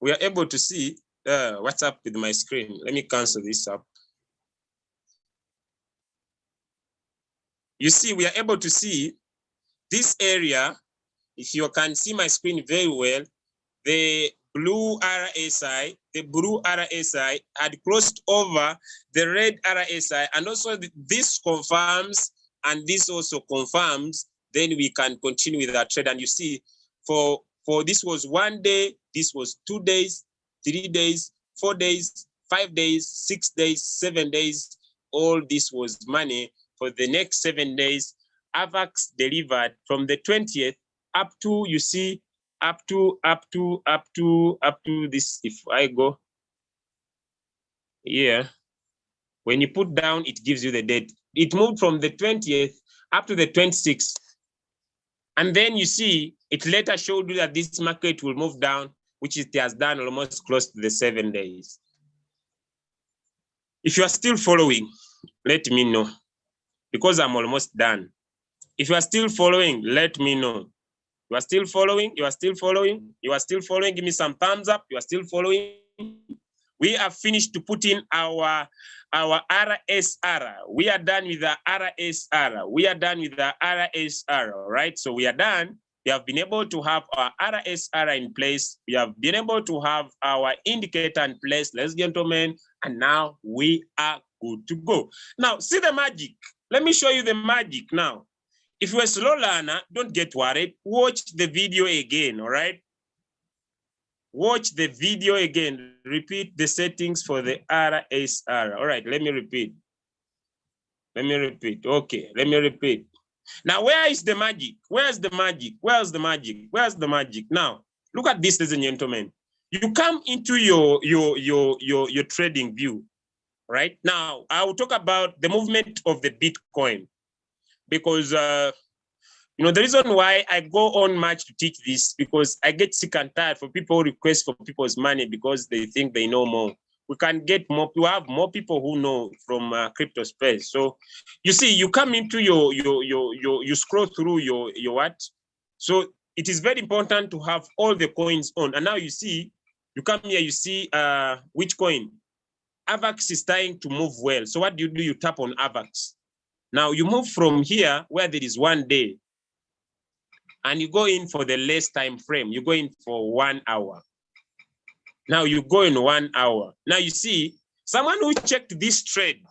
what's up with my screen. Let me cancel this up. You see, we are able to see this area. If you can see my screen very well, the blue RSI had crossed over the red RSI, and also this confirms, and this also confirms, then we can continue with our trade. And you see, for this was 1 day, this was 2 days, 3 days, 4 days, 5 days, 6 days, 7 days, all this was money. For the next 7 days, AVAX delivered from the 20th up to, you see, up to this. If I go here, when you put down, it gives you the date. It moved from the 20th up to the 26th. And then you see, it later showed you that this market will move down, which it has done almost close to the 7 days. If you are still following, let me know, because I'm almost done. If you are still following, let me know. You are still following, you are still following, you are still following. Give me some thumbs up. You are still following. We have finished to put in our RSR. We are done with the RSR. We are done with the RSR, all right? So we are done. We have been able to have our RSR in place. We have been able to have our indicator in place, ladies and gentlemen, and now we are good to go. Now, see the magic. Let me show you the magic now. If you're a slow learner, don't get worried. Watch the video again, all right? Watch the video again. Repeat the settings for the RSR. All right, let me repeat. Let me repeat. Okay, let me repeat. Now, where is the magic? Where's the magic? Where's the magic? Where's the magic? Now, look at this, ladies and gentlemen. You come into your trading view, right? Now, I will talk about the movement of the Bitcoin, because you know, the reason why I go on much to teach this, because I get sick and tired for people who request for people's money because they think they know more. We can get more, we have more people who know from crypto space. So you see, you come into you scroll through your what? So it is very important to have all the coins on. And now you see, you come here, you see which coin. AVAX is starting to move well. So what do? You tap on AVAX. Now you move from here where there is 1 day, and you go in for the less time frame. You go in for 1 hour. Now you go in 1 hour. Now you see someone who checked this trade.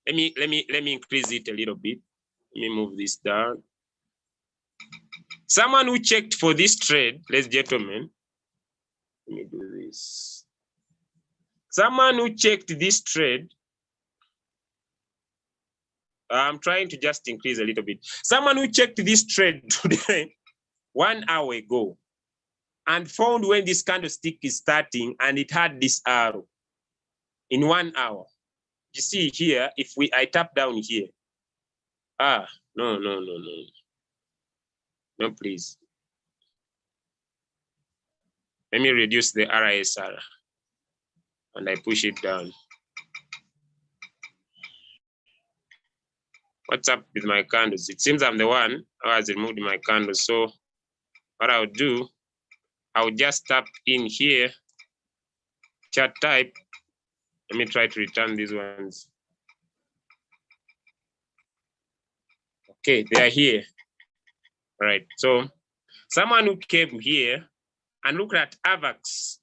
Let me increase it a little bit. Let me move this down. Someone who checked for this trade, ladies and gentlemen. Let me do this. Someone who checked this trade. I'm trying to just increase a little bit. Someone who checked this trade today 1 hour ago and found when this candlestick is starting and it had this arrow in 1 hour. You see here, if I tap down here. No, please. Let me reduce the RSR and I push it down. What's up with my candles? It seems I'm the one who has removed my candles. So what I'll do, I'll just tap in here, chart type. Let me try to return these ones. Okay, they are here. All right, so someone who came here and look at AVAX.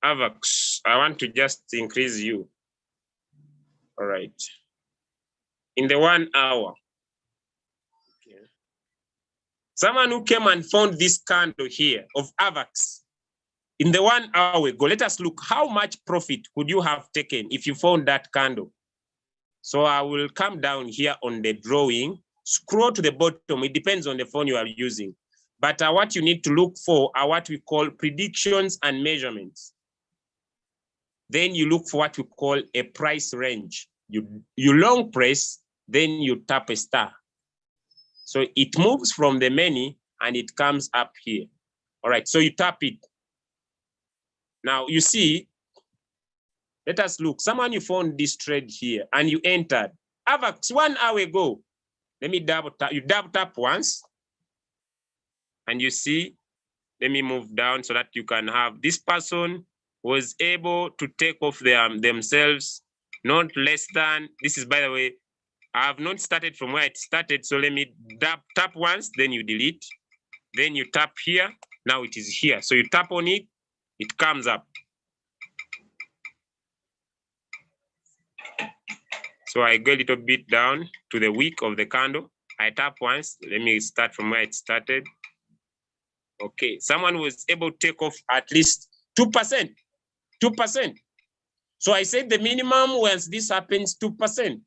I want to just increase you. All right. In the 1 hour. Okay. Someone who came and found this candle here of AVAX in the 1 hour ago. Let us look how much profit could you have taken if you found that candle. So I will come down here on the drawing, scroll to the bottom. It depends on the phone you are using. But what you need to look for are what we call predictions and measurements. Then you look for what we call a price range. You long press, then you tap a star. So it moves from the menu and it comes up here. All right, so you tap it. Now you see, let us look. Someone you found this trade here and you entered. AVAX 1 hour ago. Let me double tap. You double tap once. And you see, let me move down so that you can have this person was able to take off themselves not less than, this is by the way, I have not started from where it started. So let me tap once, then you delete. Then you tap here. Now it is here. So you tap on it, it comes up. So I go a little bit down to the wick of the candle. I tap once. Let me start from where it started. Okay, someone was able to take off at least 2%. 2%. So I said the minimum once this happens, 2%.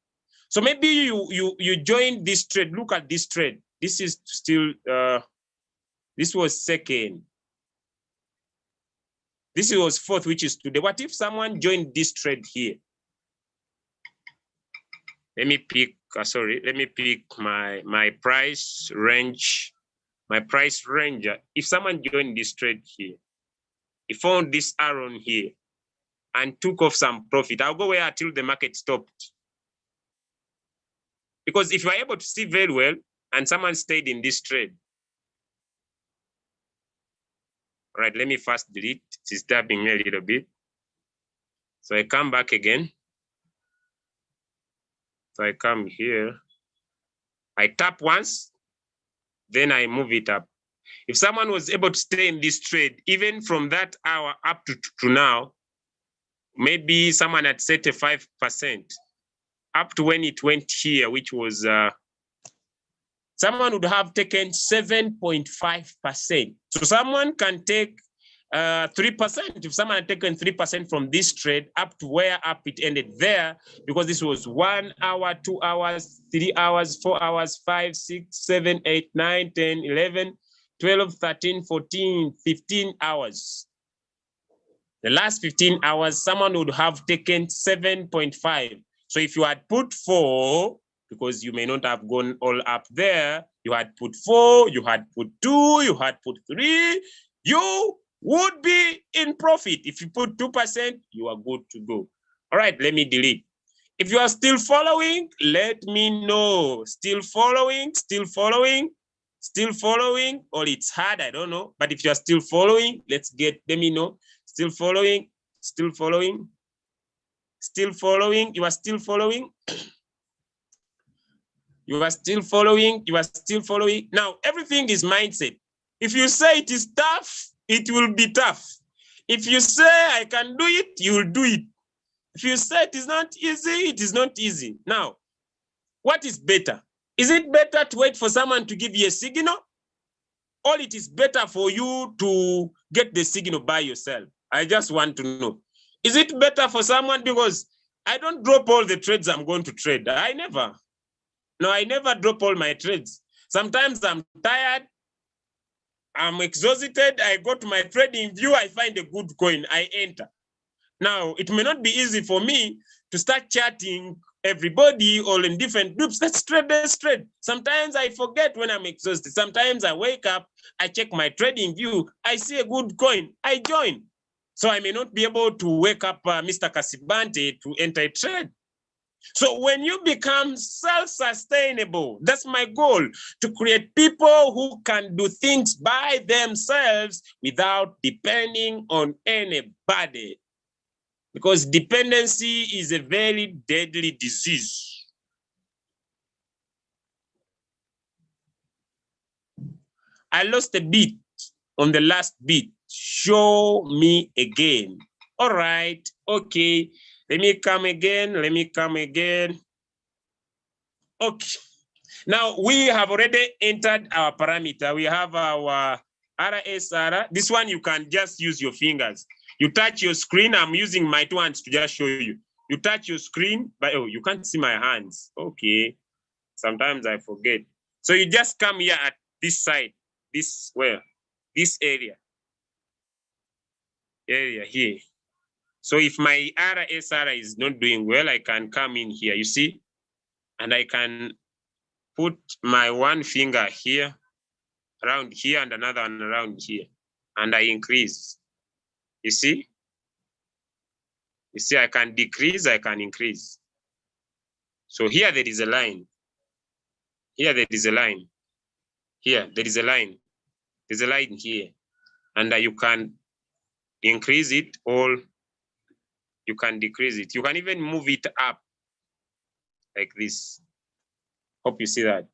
So maybe you join this trade. Look at this trade. This is still, this was second. This was fourth, which is today. What if someone joined this trade here? Let me pick, let me pick my price range. My price range. If someone joined this trade here, he found this arrow here and took off some profit, I'll go where until the market stopped. Because if you are able to see very well and someone stayed in this trade. All right, let me first delete. It's disturbing me a little bit. So I come back again. So I come here. I tap once, then I move it up. If someone was able to stay in this trade, even from that hour up to now, maybe someone had set a 5%, up to when it went here, which was, someone would have taken 7.5%. So someone can take 3%. If someone had taken 3% from this trade up to where up it ended there, because this was 1 hour, 2 hours, 3 hours, 4 hours, 5, 6, 7, 8, 9, 10, 11, 12, 13, 14, 15 hours. The last 15 hours, someone would have taken 7.5. So if you had put 4, because you may not have gone all up there, you had put 4, you had put 2, you had put 3, you would be in profit. If you put 2%, you are good to go. All right, let me delete. If you are still following, let me know. Still following, or it's hard, I don't know. But if you are still following, let me know. Still following, you are still following. You are still following. Now, everything is mindset. If you say it is tough, it will be tough. If you say I can do it, you'll do it. If you say it is not easy, it is not easy. Now, what is better? Is it better to wait for someone to give you a signal? Or it is better for you to get the signal by yourself? I just want to know. Is it better for someone? Because I don't drop all the trades I'm going to trade. I never drop all my trades. Sometimes I'm tired, I'm exhausted, I go to my trading view, I find a good coin, I enter. Now, it may not be easy for me to start chatting everybody all in different groups. Let's trade. Sometimes I forget when I'm exhausted. Sometimes I wake up, I check my trading view, I see a good coin, I join. So I may not be able to wake up Mr. Kasibante to enter a trade. So when you become self-sustainable, that's my goal, to create people who can do things by themselves without depending on anybody. Because dependency is a very deadly disease. I lost a bit on the last bit. Show me again. All right, okay. Let me come again. Okay. Now we have already entered our parameter. We have our RSR. This one you can just use your fingers. You touch your screen. I'm using my two hands to just show you. You touch your screen, but oh, you can't see my hands. Okay. Sometimes I forget. So you just come here at this side, this area here. So if my RSR is not doing well, I can come in here, you see, and I can put my one finger here, around here, and another one around here, and I increase. You see? You see, I can decrease, I can increase. So here there is a line. Here there is a line. Here there is a line. There's a line here. And you can increase it or you can decrease it. You can even move it up like this. Hope you see that.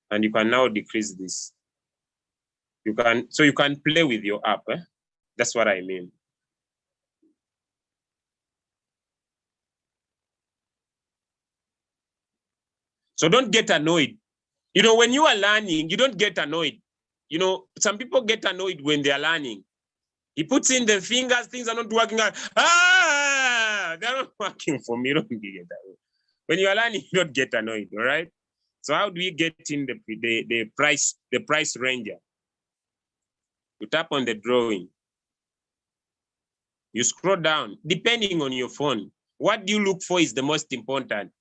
And you can now decrease this. So you can play with your app. That's what I mean. So don't get annoyed. You know, when you are learning, you don't get annoyed. You know, some people get annoyed when they are learning. He puts in the fingers, things are not working out. They're not working for me. Don't get annoyed. When you are learning, you don't get annoyed, all right? So how do we get in the price ranger? You tap on the drawing. You scroll down, depending on your phone. What do you look for is the most important.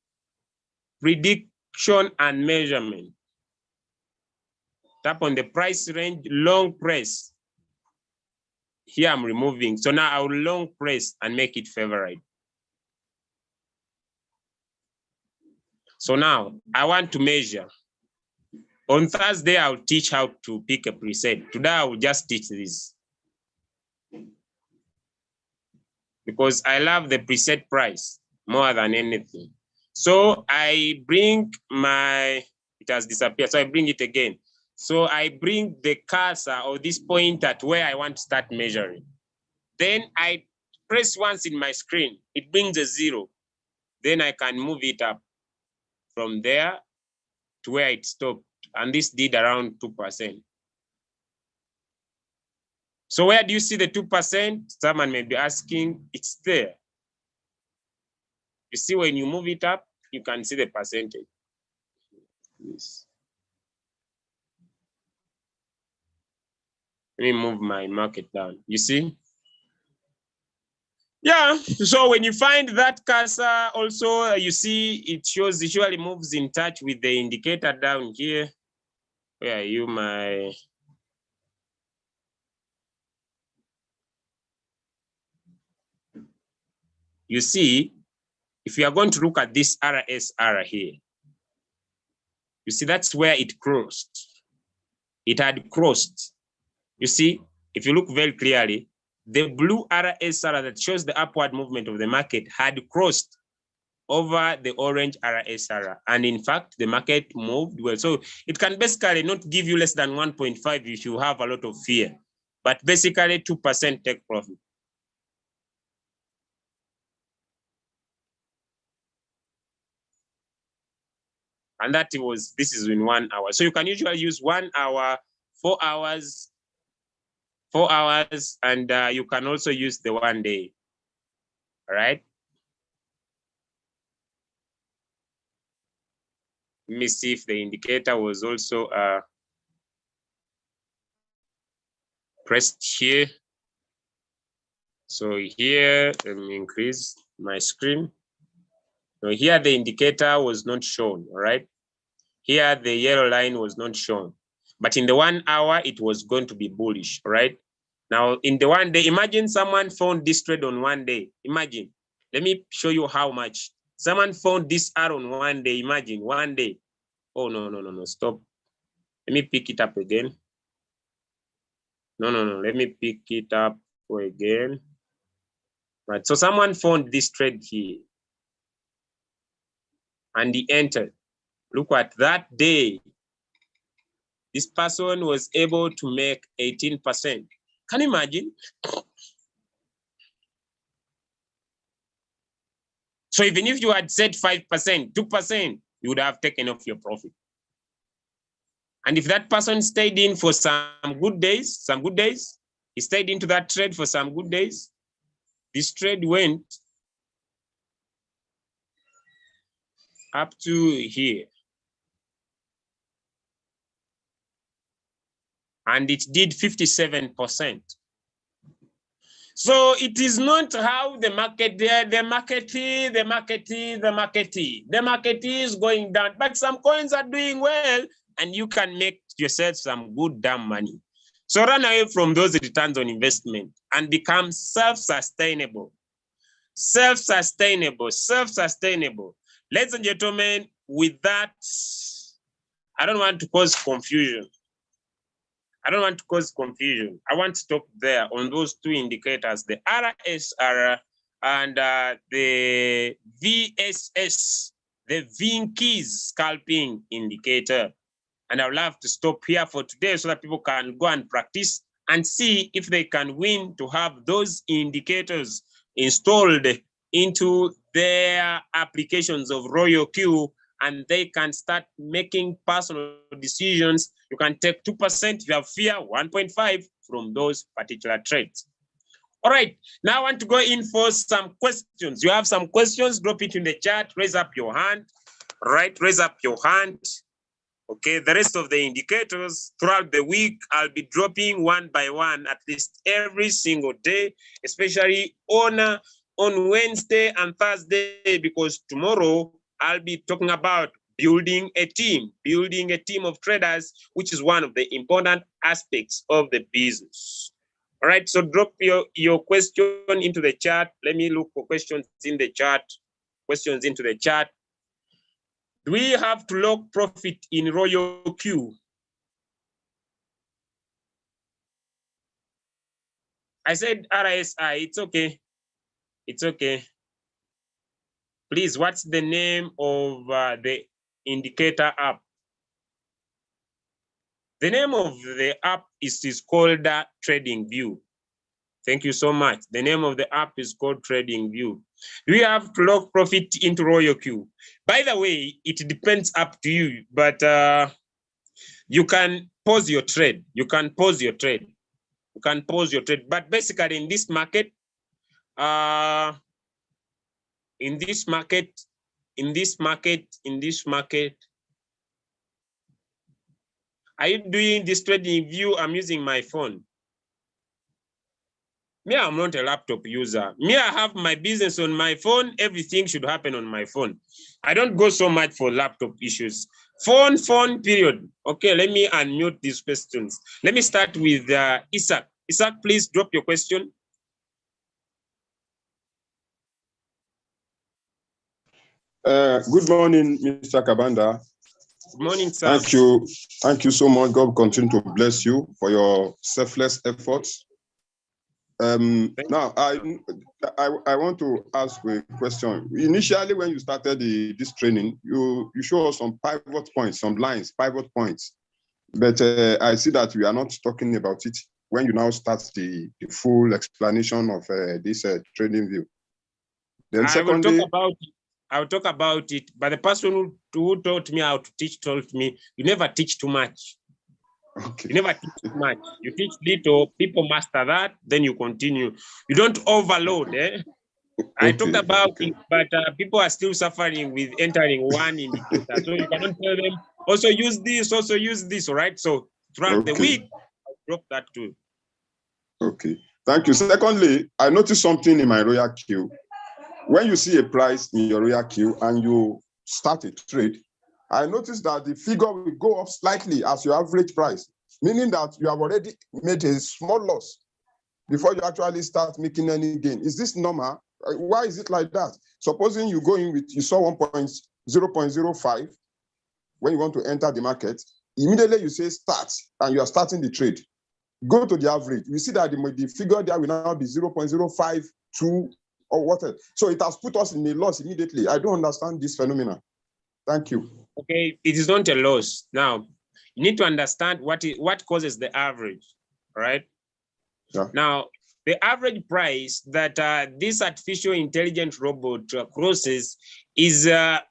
Prediction and measurement. Tap on the price range, long press. Here I'm removing. So now I will long press and make it favorite. So now I want to measure. On Thursday, I'll teach how to pick a preset. Today, I will just teach this. Because I love the preset price more than anything. So I bring it has disappeared. So I bring it again. So I bring the cursor or this point at where I want to start measuring. Then I press once in my screen, it brings a 0. Then I can move it up from there to where it stopped. And this did around 2%. So where do you see the 2%? Someone may be asking, it's there. You see when you move it up, you can see the percentage. Yes. Let me move my market down. You see? Yeah, so when you find that cursor also, you see it usually moves in touch with the indicator down here. Where are you, my... You see, if you are going to look at this RSR here, you see that's where it crossed. It had crossed. You see, if you look very clearly, the blue RSR that shows the upward movement of the market had crossed over the orange RSR. And in fact, the market moved well. So it can basically not give you less than 1.5 if you have a lot of fear, but basically 2% take profit. And this is in 1 hour. So you can usually use 1 hour, 4 hours, 4 hours, and you can also use the 1 day. All right. Let me see if the indicator was also pressed here. So here, let me increase my screen. So here the indicator was not shown, all right? Here the yellow line was not shown, but in the 1 hour, it was going to be bullish, all right? Now in the 1 day, imagine someone found this trade on 1 day. Imagine, let me show you how much. Someone found this R on 1 day, imagine 1 day. Oh, no, stop. Let me pick it up again. No, let me pick it up again. Right, so someone found this trade here and he entered. Look at that day. This person was able to make 18%. Can you imagine? So even if you had said 5%, 2%, you would have taken off your profit. And if that person stayed in for some good days, he stayed into that trade for some good days, this trade went up to here. And it did 57%. So it is not how the market is going down, but some coins are doing well and you can make yourself some good damn money. So run away from those returns on investment and become self-sustainable. Self-sustainable. Ladies and gentlemen, with that, I don't want to cause confusion. I want to stop there on those two indicators, the RSR and the VSS, the Vinkies scalping indicator. And I would love to stop here for today so that people can go and practice and see if they can win to have those indicators installed into their applications of RoyalQ, and they can start making personal decisions. You can take 2% if you have fear, 1.5 from those particular trades. All right, now I want to go in for some questions. You have some questions, drop it in the chat, raise up your hand. All right, raise up your hand. Okay, the rest of the indicators throughout the week, I'll be dropping one by one at least every single day, especially on Wednesday and Thursday, because tomorrow I'll be talking about building a team of traders, which is one of the important aspects of the business. All right, so drop your question into the chat. Let me look for questions in the chat. Do we have to lock profit in RoyalQ? I said RSI, it's okay. It's okay. Please, what's the name of the indicator app? The name of the app is called TradingView. Thank you so much. The name of the app is called TradingView. Do we have to lock profit into RoyalQ? By the way, it depends up to you, but you can pause your trade. But basically in this market, are you doing this TradingView? I'm using my phone. Me, I'm not a laptop user. Me, I have my business on my phone. Everything should happen on my phone. I don't go so much for laptop issues. Phone, period. Okay, let me unmute these questions. Let me start with Isaac. Isaac, please drop your question. Good morning, Mr. Kabanda. Good morning, sir. Thank you so much. God continue to bless you for your selfless efforts. Now, I want to ask a question. Initially, when you started this training, you show us some pivot points, some lines, pivot points. But I see that we are not talking about it when you now start the full explanation of this TradingView. Then I will talk about it. I'll talk about it. But the person who taught me how to teach told me, you never teach too much. Okay. You never teach too much. You teach little, people master that, then you continue. You don't overload. I talked about it, but people are still suffering with entering one indicator. So you cannot tell them, also use this, all right? So throughout the week, I'll drop that too. Okay, thank you. Secondly, I noticed something in my Royal queue. When you see a price in your Royal queue and you start a trade, I noticed that the figure will go up slightly as your average price, meaning that you have already made a small loss before you actually start making any gain. Is this normal? Why is it like that? Supposing you go in with, you saw 0.05 when you want to enter the market, immediately you say start and you are starting the trade. Go to the average. You see that the figure there will now be 0.052 or whatever. So it has put us in a loss immediately. I don't understand this phenomenon. Thank you. Okay, it is not a loss. Now, you need to understand what causes the average, right? Yeah. Now, the average price that this artificial intelligent robot crosses is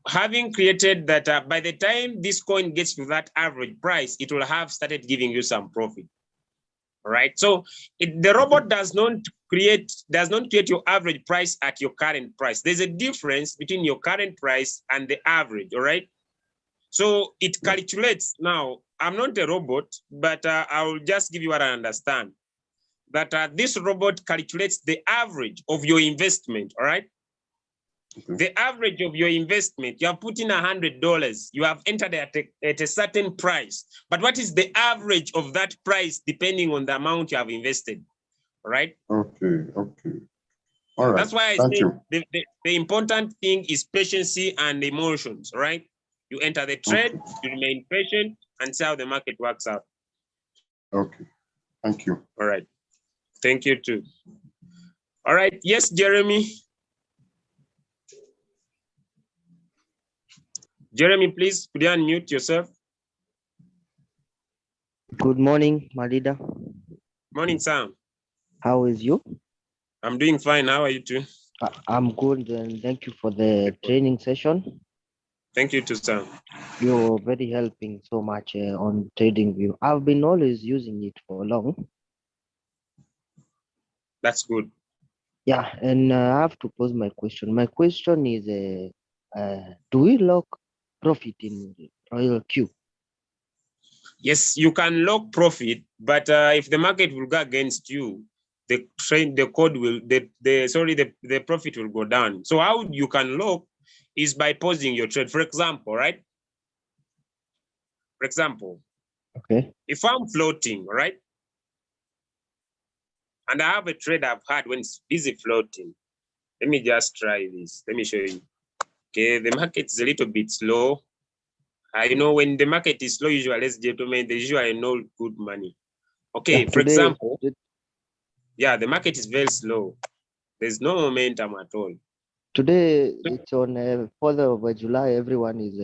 having created that by the time this coin gets to that average price, it will have started giving you some profit. All right. So the robot does not create your average price at your current price. There's a difference between your current price and the average. All right. So it calculates. Now, I'm not a robot, but I'll just give you what I understand. That this robot calculates the average of your investment, all right? The average of your investment, you have put in $100, you have entered at a certain price, but what is the average of that price depending on the amount you have invested, all right? Okay. All right. That's why I Thank say you. the important thing is patience and emotions, all right? You enter the trade, you remain patient, and see how the market works out. Okay. Thank you. All right. Thank you too. All right. Yes, Jeremy. Jeremy, please, could you unmute yourself? Good morning, my leader. Morning, Sam. How is you? I'm doing fine. How are you too? I'm good, and thank you for the training session. Thank you too, Sam. You're very helping so much on TradingView. I've been always using it for long. That's good. Yeah, and I have to pose my question. My question is, do we lock profit in Royal Q? Yes, you can lock profit, but if the market will go against you, the profit will go down. So how you can lock is by pausing your trade. For example, right? For example, okay, if I'm floating, right? And I have a trade I've had when it's busy floating. Let me just try this. Let me show you. Okay, the market is a little bit slow. You know, when the market is slow, usually, ladies and gentlemen, there's usually no good money. Okay, yeah, for example, yeah, the market is very slow. There's no momentum at all. Today it's on 4th of July. Everyone is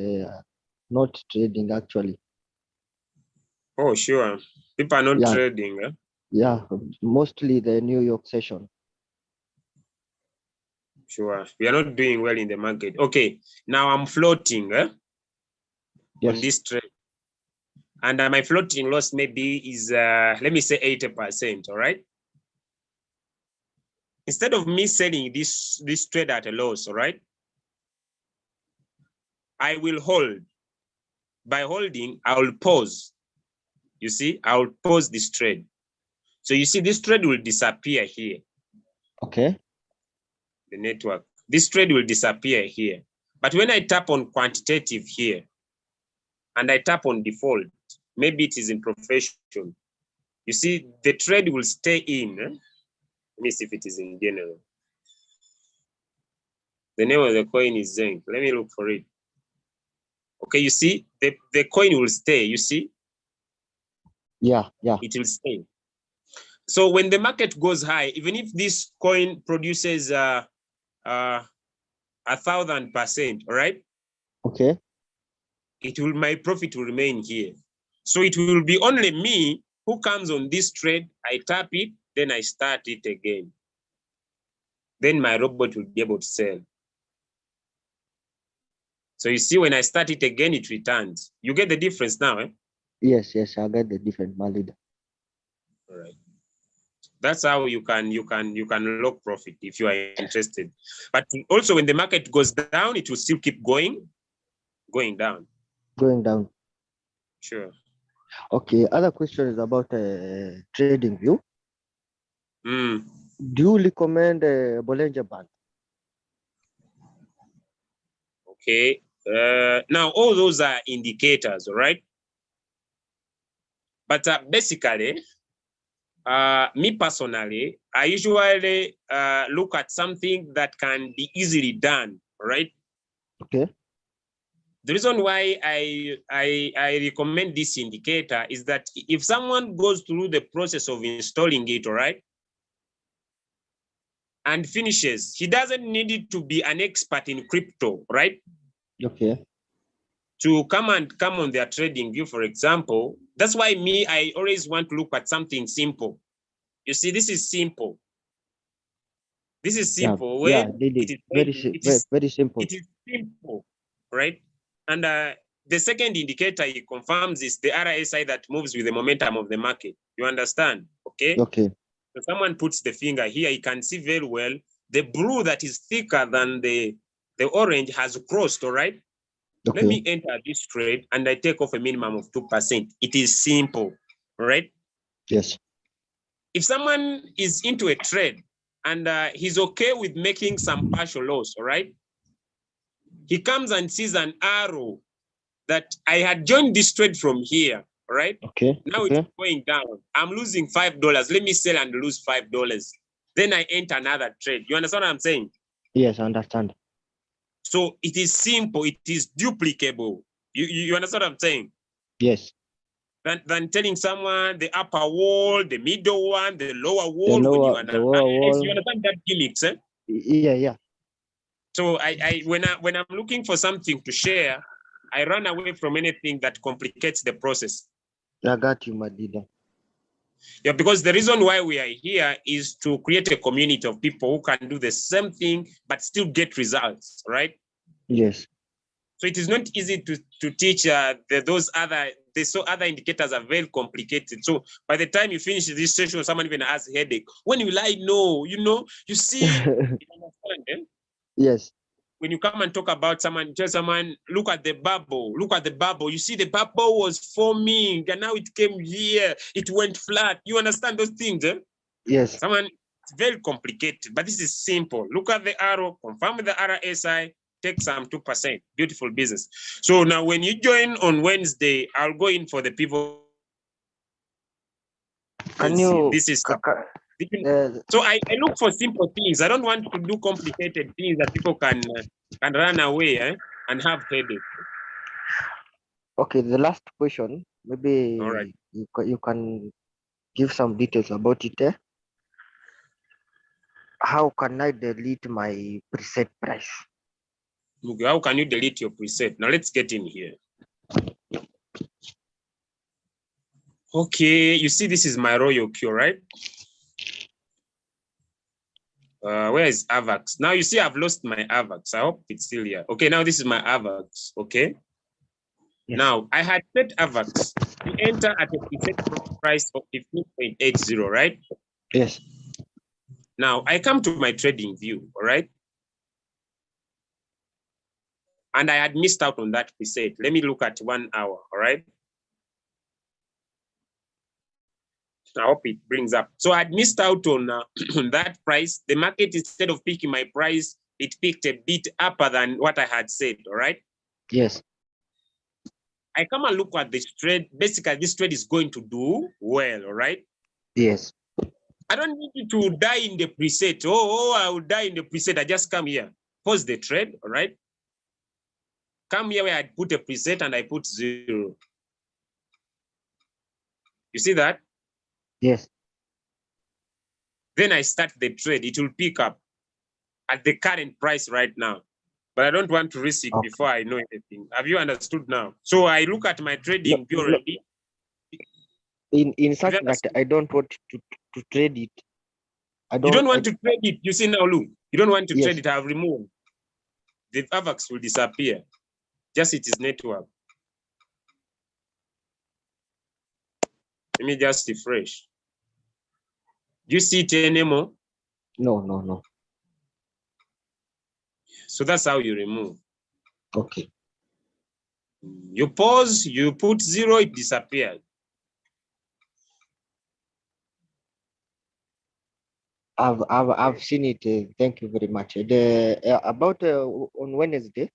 not trading actually. Oh, sure. People are not trading. Huh? Yeah, mostly the New York session. Sure. We are not doing well in the market. Okay, now I'm floating on this trade. And my floating loss maybe is, let me say 80%, all right? Instead of me selling this trade at a loss, all right? I will hold. By holding, I will pause. You see, I will pause this trade. So you see, this trade will disappear here. Okay. The network. This trade will disappear here. But when I tap on quantitative here, and I tap on default, maybe it is in profession. You see, the trade will stay in. Let me see if it is in general. The name of the coin is Zenk. Let me look for it. Okay, you see, the coin will stay, you see? Yeah. It will stay. So when the market goes high, even if this coin produces 1,000%, all right? Okay. My profit will remain here. So it will be only me who comes on this trade, I tap it, then I start it again. Then my robot will be able to sell. So you see, when I start it again, it returns. You get the difference now, eh? Yes, yes, I get the different, my leader. All right. That's how you can lock profit if you are interested. But also when the market goes down, it will still keep going down. Going down. Sure. Okay, other question is about trading view. Mm. Do you recommend Bollinger Band? Okay. Now all those are indicators, all right? But basically, me personally, I usually look at something that can be easily done, right? Okay. The reason why I recommend this indicator is that if someone goes through the process of installing it, all right, and finishes, he doesn't need to be an expert in crypto, right? Okay. To come on their trading view, for example. That's why I always want to look at something simple. You see, this is simple. This is simple. Yeah, When it is very simple. It is simple, right? And the second indicator he confirms is the RSI that moves with the momentum of the market. You understand? Okay. Okay. So someone puts the finger here, you can see very well the blue that is thicker than the orange has crossed, all right? Okay. Let me enter this trade and I take off a minimum of 2%. It is simple, right? Yes. If someone is into a trade and he's okay with making some partial loss, all right? He comes and sees an arrow that I had joined this trade from here, all right? Okay. Now okay. It's going down. I'm losing $5. Let me sell and lose $5. Then I enter another trade. You understand what I'm saying? Yes, I understand. So it is simple. It is duplicable. You understand what I'm saying? Yes. Than telling someone the upper wall, the middle one, the lower wall. The lower wall. You wall. understand that gimmicks, eh? Yeah. So when I'm looking for something to share, I run away from anything that complicates the process. I got you, my leader. Yeah, because the reason why we are here is to create a community of people who can do the same thing but still get results, right? Yes. So it is not easy to teach those other indicators are very complicated. So by the time you finish this session, someone even has a headache. When will I know? You see, you understand, eh? Yes. When you come and talk about someone, tell someone, look at the bubble. You see, the bubble was forming and now it came here. It went flat. You understand those things, eh? Yes. Someone, it's very complicated, but this is simple. Look at the arrow, confirm with the RSI, take some 2%. Beautiful business. So now when you join on Wednesday, I'll go in for the people. Can you? This is so I look for simple things. I don't want to do complicated things that people can run away and have headache. Okay, the last question. Maybe all right. You can give some details about it. How can I delete my preset price? Look, how can you delete your preset? Now let's get in here. Okay, you see this is my Royal Q, right? Where is AVAX? Now you see I've lost my AVAX. I hope it's still here. Okay, now this is my AVAX, okay? Yes. Now I had set AVAX to enter at a preset price of 15.80, right? Yes. Now I come to my trading view, all right? And I had missed out on that preset. Let me look at 1 hour, all right? I hope it brings up. So I had missed out on that price. The market, instead of picking my price, it picked a bit upper than what I had said, all right? Yes. I come and look at this trade. Basically, this trade is going to do well, all right? Yes. I don't need to die in the preset. I will die in the preset. I just come here, pause the trade, all right? Come here where I put a preset and I put 0. You see that? Yes. Then I start the trade. It will pick up at the current price right now. But I don't want to risk it before I know anything. Have you understood now? So I look at my trading view already. In such that I don't want to trade it. You don't want to trade it. You see now, look. You don't want to trade it. I've removed. The AVAX will disappear. Just it is network. Let me just refresh. Do you see it anymore? No. So that's how you remove. Okay. You pause, you put 0, it disappears. I've seen it. Thank you very much. About on Wednesday,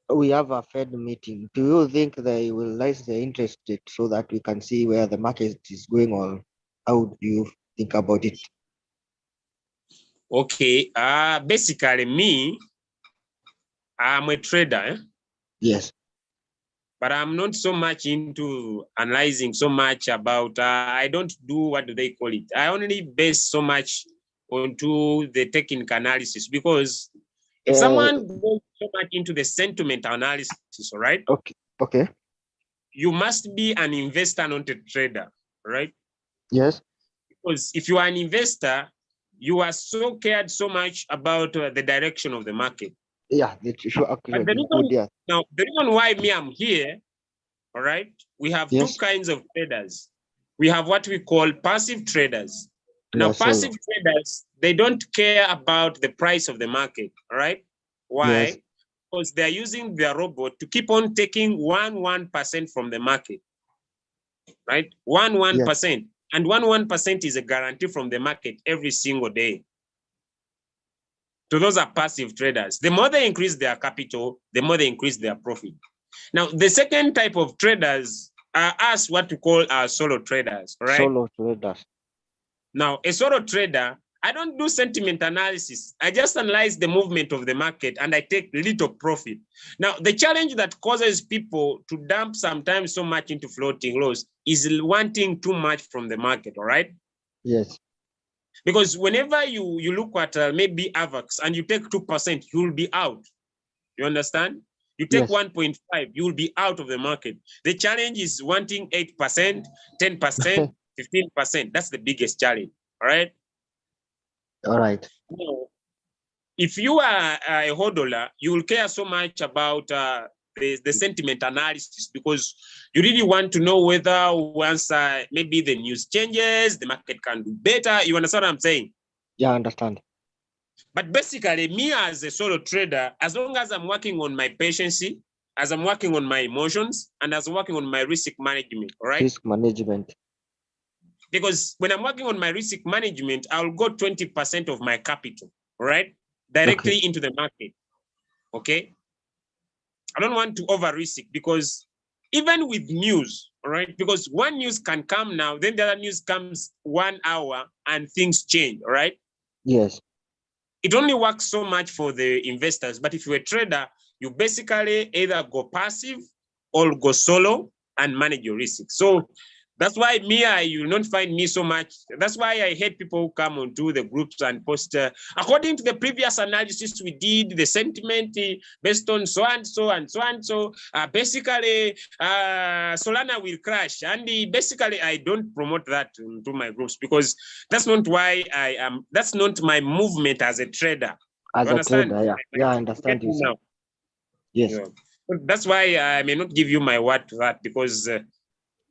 we have a Fed meeting. Do you think they will raise the interest rate so that we can see where the market is going, or how do you think about it? Okay. Basically, me, I'm a trader. Yes. But I'm not so much into analyzing so much about, I don't do, what do they call it? I only base so much onto the technical analysis, because if someone goes so much into the sentiment analysis, all right? Okay. You must be an investor, not a trader, right? Yes. Because if you are an investor, you are so cared so much about the direction of the market. Yeah, sure. But now, the reason why me I'm here, all right, we have two kinds of traders. We have what we call passive traders. Now, passive traders, they don't care about the price of the market, all right? Why? Yes. Because they're using their robot to keep on taking 1% from the market, right? 1%. Yes. And 1% is a guarantee from the market every single day. So those are passive traders. The more they increase their capital, the more they increase their profit. Now, the second type of traders are us, what we call our solo traders, right? Solo traders. Now, a solo trader, I don't do sentiment analysis. I just analyze the movement of the market and I take little profit. Now, the challenge that causes people to dump sometimes so much into floating loss is wanting too much from the market, all right? Yes. Because whenever you look at maybe AVAX and you take 2%, you'll be out. You understand? You take 1.5, you will be out of the market. The challenge is wanting 8%, 10%, 15%. That's the biggest challenge. All right. All right. Now, if you are a hodler, you will care so much about the sentiment analysis, because you really want to know whether once maybe the news changes, the market can do better. You understand what I'm saying? Yeah, I understand. But basically, me as a solo trader, as long as I'm working on my patience, as I'm working on my emotions, and as I'm working on my risk management, all right? Risk management. Because when I'm working on my risk management, I'll go 20% of my capital, all right? Directly into the market, okay? I don't want to over-risk, because even with news, all right? Because one news can come now, then the other news comes 1 hour and things change, all right? Yes. It only works so much for the investors, but if you're a trader, you basically either go passive or go solo and manage your risk. So that's why you will not find me so much. That's why I hate people who come onto the groups and post, according to the previous analysis we did, the sentiment based on so and so and so and so, basically Solana will crash. And basically I don't promote that to my groups, because that's not why I am, that's not my movement as a trader. As a trader, yeah, I understand you now. Yes. Yeah. That's why I may not give you my word to that, because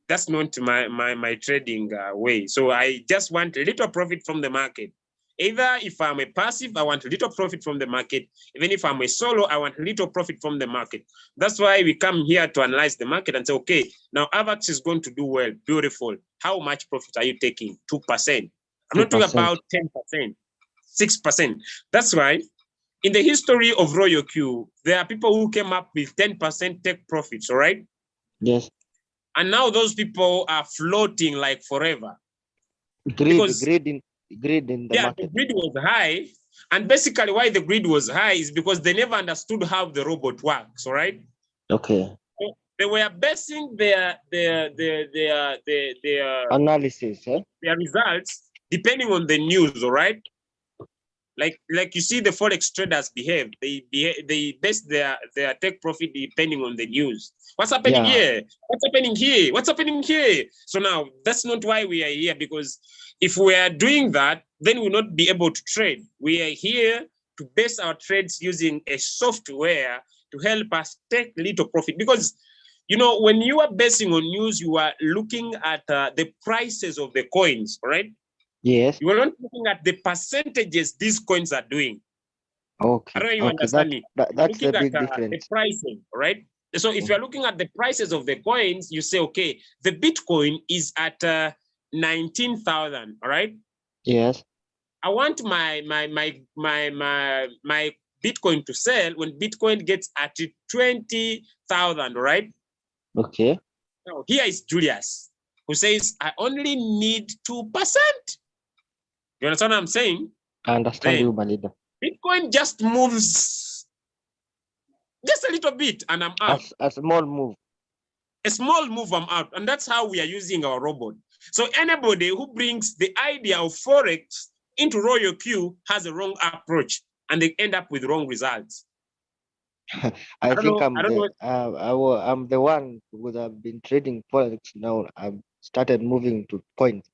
that's not my trading way. So I just want a little profit from the market. Either if I'm a passive, I want a little profit from the market. Even if I'm a solo, I want a little profit from the market. That's why we come here to analyze the market and say, okay, now AVAX is going to do well, beautiful. How much profit are you taking? 2%. I'm not talking about 10%, 6%. That's why in the history of Royal Q, there are people who came up with 10% take profits, all right? Yes. And now those people are floating like forever. Greed in the market. The greed was high. And basically why the greed was high is because they never understood how the robot works, all right? Okay. So they were basing their analysis, their results depending on the news, all right? Like you see the Forex traders behave. They base their take profit depending on the news. What's happening here? What's happening here? What's happening here? So now that's not why we are here, because if we are doing that, then we'll not be able to trade. We are here to base our trades using a software to to help us take little profit. Because, you know, when you are basing on news, you are looking at the prices of the coins, right? Yes. You are not looking at the percentages these coins are doing. Okay. I don't know if you Okay. understand me. That's Looking the at big the difference. pricing, right? So if you're looking at the prices of the coins, you say, okay, the Bitcoin is at 19,000, all right? Yes. I want my Bitcoin to sell when Bitcoin gets at 20,000, right? Okay. Now, here is Julius, who says, I only need 2%. You understand what I'm saying? I understand Then you, my leader. Bitcoin just moves just a little bit and I'm out. A small move. A small move, I'm out. And that's how we are using our robot. So anybody who brings the idea of Forex into Royal Q has a wrong approach and they end up with wrong results. I think I'm the one who have been trading Forex now. I've started moving to coins.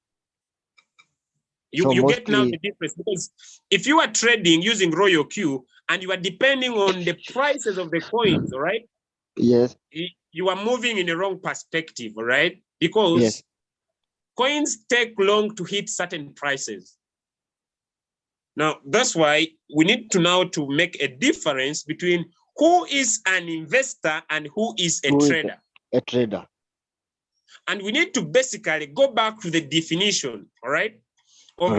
You get now the difference, because if you are trading using Royal Q and you are depending on the prices of the coins, all right? Yes. You are moving in the wrong perspective, all right? Because yes. Coins take long to hit certain prices. Now, that's why we need to now to make a difference between who is an investor and who is a trader. A trader. And we need to basically go back to the definition, all right, of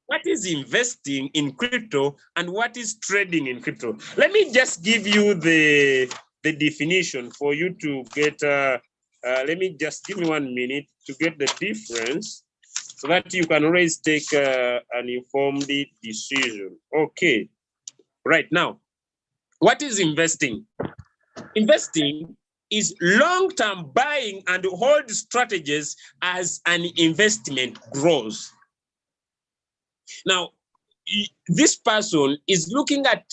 what is investing in crypto and what is trading in crypto. Let me just give you the definition for you to get, let me just give me 1 minute to get the difference so that you can always take an informed decision. Okay, right now, what is investing? Investing is long-term buying and hold strategies as an investment grows. Now, this person is looking at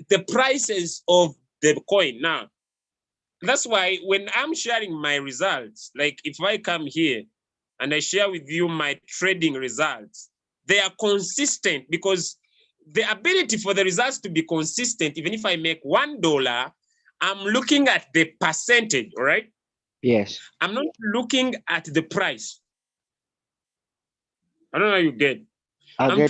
the prices of the coin. Now, that's why when I'm sharing my results, like if I come here and I share with you my trading results, they are consistent, because the ability for the results to be consistent, even if I make $1, I'm looking at the percentage, all right? Yes. I'm not looking at the price. I don't know how you get. I'm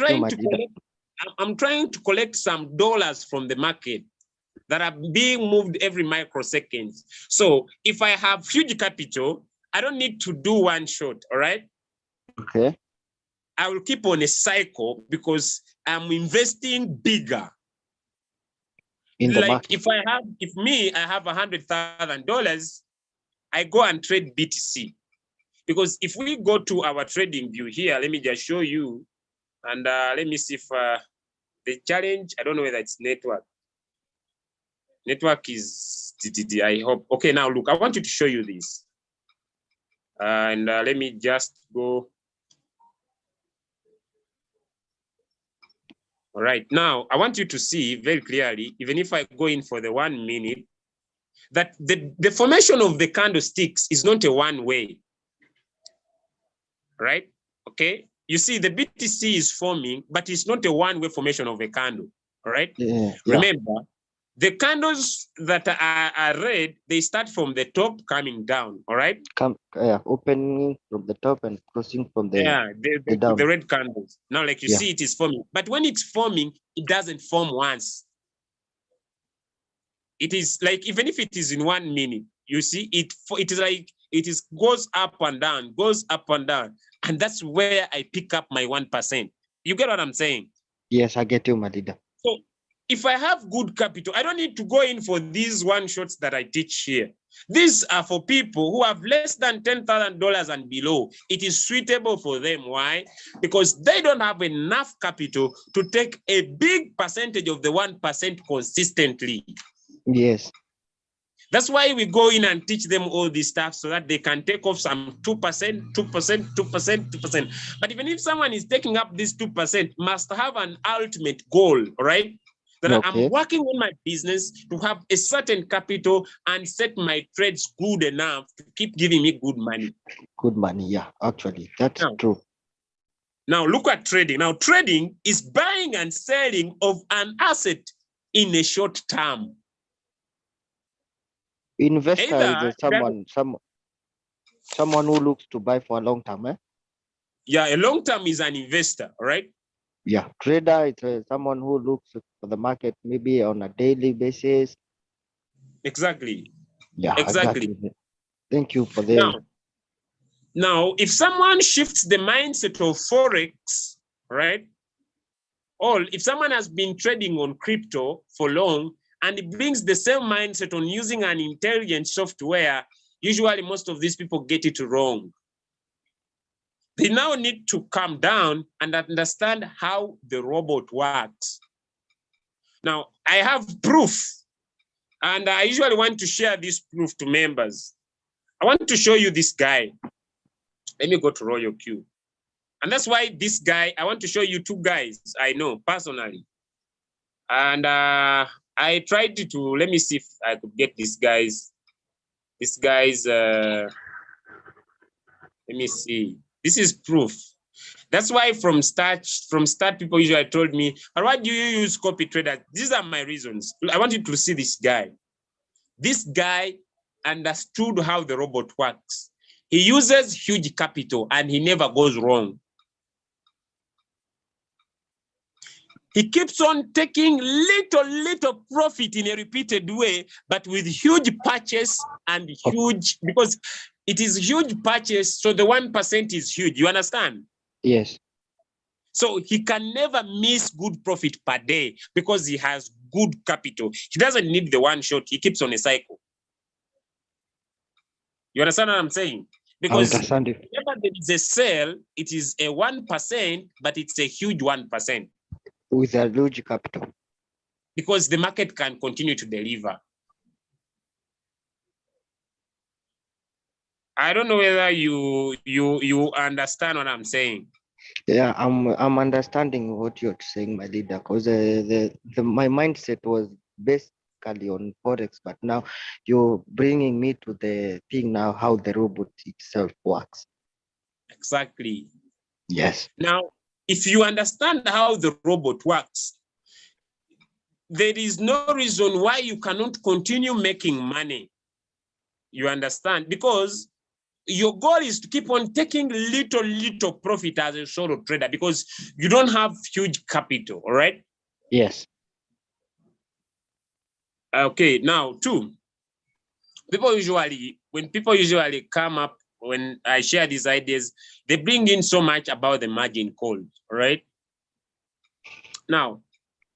trying to collect some dollars from the market that are being moved every microsecond. So if I have huge capital, I don't need to do one shot, all right? Okay. I will keep on a cycle because I'm investing bigger. In the like market. if I have $100,000, I go and trade BTC. Because if we go to our trading view here, let me just show you, and let me see if the challenge, I don't know whether it's network. Network is, I hope. Okay, now look, I want you to show you this. And let me just go. All right, now I want you to see very clearly, even if I go in for the 1 minute, that the formation of the candlesticks is not a one way, right? Okay, you see the BTC is forming, but it's not a one way formation of a candle, all right? Yeah. Remember, the candles that are red, they start from the top coming down, all right? Opening from the top and crossing from the down. The red candles. Now, like you see, it is forming. But when it's forming, it doesn't form once. It is like, even if it is in 1 minute, you see, it is like, goes up and down, goes up and down. And that's where I pick up my 1%. You get what I'm saying? Yes, I get you, my leader. So if I have good capital, I don't need to go in for these one shots that I teach here. These are for people who have less than $10,000 and below. It is suitable for them. Why? Because they don't have enough capital to take a big percentage of the 1% consistently. Yes. That's why we go in and teach them all this stuff so that they can take off some 2%, 2%, 2%, 2%. But even if someone is taking up this 2%, must have an ultimate goal, right? That I'm working on my business to have a certain capital and set my trades good enough to keep giving me good money. Good money, yeah, actually, that's true. Now look at trading. Now trading is buying and selling of an asset in a short term. Investor Either is someone who looks to buy for a long term, eh? yeah, a long term is an investor, right? Yeah. Trader is someone who looks for the market maybe on a daily basis. Exactly. Yeah, Exactly. Thank you for the Now, if someone shifts the mindset of Forex, right? Or if someone has been trading on crypto for long and it brings the same mindset on using an intelligent software, usually most of these people get it wrong. They now need to calm down and understand how the robot works. Now, I have proof, and I usually want to share this proof to members. I want to show you this guy. Let me go to Royal Q. And that's why this guy, I want to show you two guys I know personally. And I tried to, let me see if I could get these guys. Let me see. This is proof. That's why from start, people usually told me, why do you use copy trader? These are my reasons. I want you to see this guy. This guy understood how the robot works. He uses huge capital and he never goes wrong. He keeps on taking little profit in a repeated way, but with huge purchase and huge, because it is huge purchase, so the 1% is huge. You understand? Yes. So he can never miss good profit per day because he has good capital. He doesn't need the one shot. He keeps on a cycle. You understand what I'm saying? Because whenever there is a sale, it is a 1%, but it's a huge 1%. With a huge capital. Because the market can continue to deliver. I don't know whether you understand what I'm saying. Yeah, I'm understanding what you're saying, my leader, because my mindset was basically on Forex, but now you're bringing me to the thing now, how the robot itself works. Exactly. Yes. Now, if you understand how the robot works, there is no reason why you cannot continue making money. You understand? Because your goal is to keep on taking little profit as a solo trader because you don't have huge capital, all right? Yes. Okay, now two, when people usually come up, when I share these ideas, they bring in so much about the margin calls, all right? Now,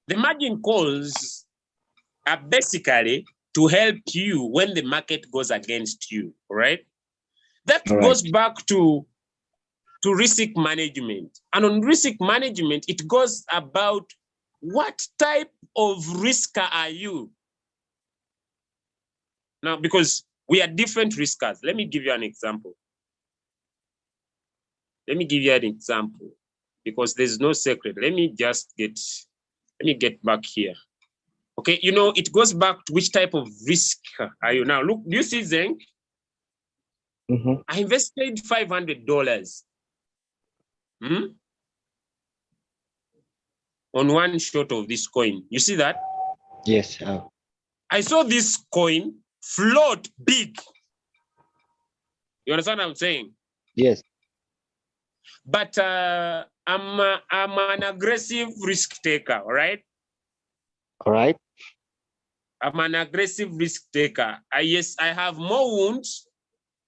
the margin calls are basically to help you when the market goes against you, right? That goes back to risk management. And on risk management, it goes about what type of risker are you? Now, because we are different riskers. Let me give you an example. Because there's no secret. Let me get back here. Okay, you know, it goes back to which type of risk are you now? Look, do you see Zenk? I invested $500 on one shot of this coin. You see that? Yes. I saw this coin float big. You understand what I'm saying? Yes. But I'm an aggressive risk taker, all right? All right. I'm an aggressive risk taker. Yes, I have more wounds,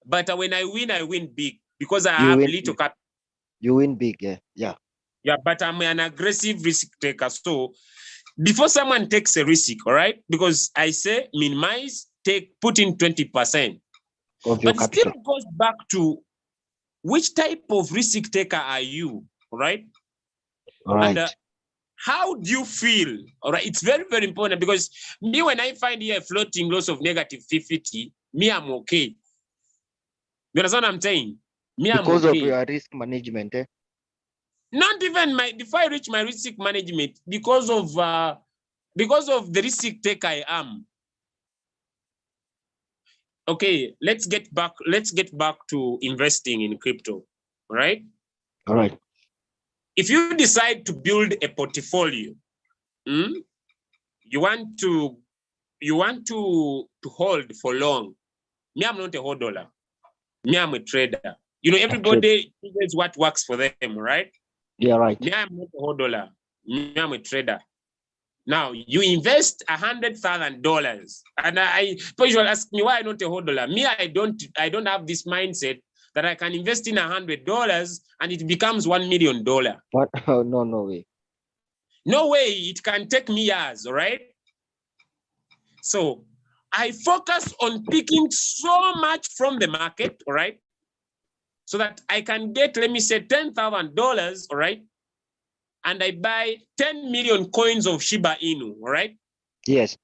but when I win big because I have little capital. You win big, yeah. Yeah, but I'm an aggressive risk taker. So before someone takes a risk, all right? Because I say minimize, put in 20%. Of your but capital. It still goes back to which type of risk taker are you, all right? All right. And how do you feel? All right, it's very, very important because me, when I find here a floating loss of negative 50, me, I'm okay. You understand what I'm saying? Me, I'm okay. Because of your risk management, eh? Not even before I reach my risk management, because of the risk taker I am. Okay, let's get back to investing in crypto, all right? All right. If you decide to build a portfolio, you want to you want to hold for long. Me, I'm not a hodler. Me, I'm a trader. You know, everybody is what works for them, right? Yeah, right. Me, I'm not a hodler. Me, I'm a trader. Now, you invest $100,000, and people usually ask me why I'm not a hodler. Me, I don't have this mindset that I can invest in $100 and it becomes $1 million. What? Oh, no way. No way. It can take me years, all right? So I focus on picking so much from the market, all right? So that I can get, let me say, $10,000, all right? And I buy 10 million coins of Shiba Inu, all right? Yes.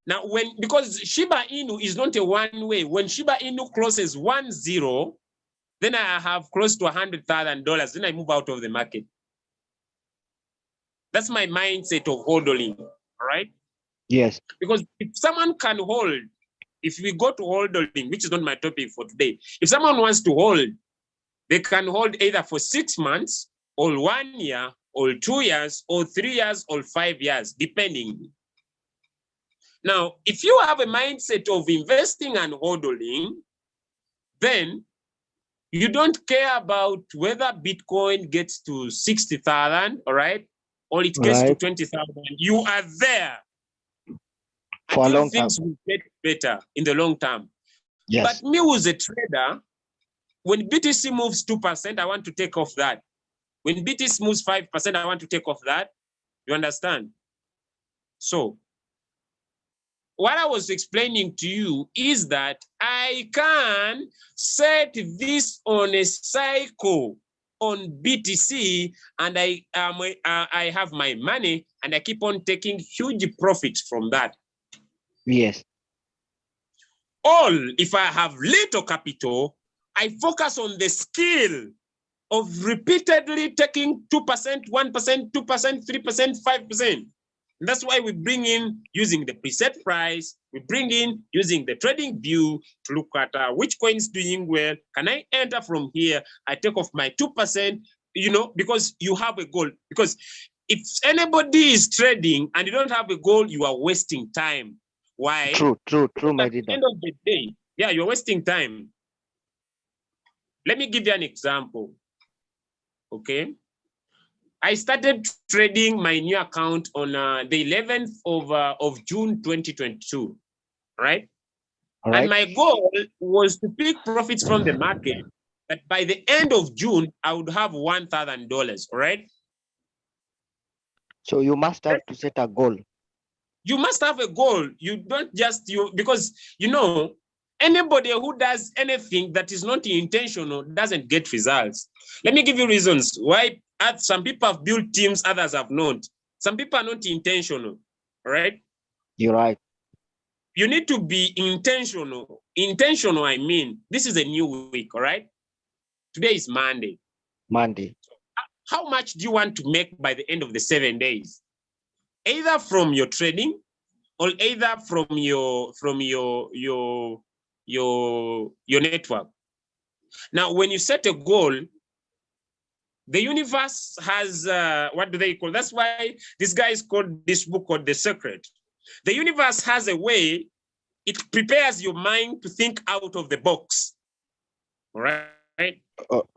Now, because Shiba Inu is not a one way. When Shiba Inu crosses 10, then I have close to $100,000. Then I move out of the market. That's my mindset of holding, all right? Yes. Because if someone can hold, if we go to holding, which is not my topic for today, if someone wants to hold, they can hold either for 6 months or 1 year or 2 years or 3 years or 5 years, depending. Now, if you have a mindset of investing and holding, then you don't care about whether Bitcoin gets to 60,000, all right? Or it gets to 20,000. You are there. For a long time. Things will get better in the long term. Yes. But me as a trader, when BTC moves 2%, I want to take off that. When BTC moves 5%, I want to take off that. You understand? So what I was explaining to you is that I can set this on a cycle on BTC, and I have my money, and I keep on taking huge profits from that. Yes. All if I have little capital, I focus on the skill of repeatedly taking 2%, 1%, 2%, 3%, 5%. And that's why we bring in using the preset price, we bring in using the trading view to look at which coin is doing well. Can I enter from here? I take off my 2%, you know, because you have a goal. Because if anybody is trading and you don't have a goal, you are wasting time. Why? True, my leader. At the end of the day, yeah, you're wasting time. Let me give you an example. Okay. I started trading my new account on the 11th of June 2022, right? All right? And my goal was to pick profits from the market, that by the end of June, I would have $1,000, all right? So you must have to set a goal. You must have a goal. You don't just, because, you know, anybody who does anything that is not intentional doesn't get results. Let me give you reasons why some people have built teams, others have not. Some people are not intentional, right? You're right. You need to be intentional. Intentional, I mean, this is a new week, all right? Today is Monday. Monday. How much do you want to make by the end of the 7 days? Either from your trading or either from your network. Now, when you set a goal, the universe has, what do they call? That's why this guy is called, this book called The Secret. The universe has a way, it prepares your mind to think out of the box. All right?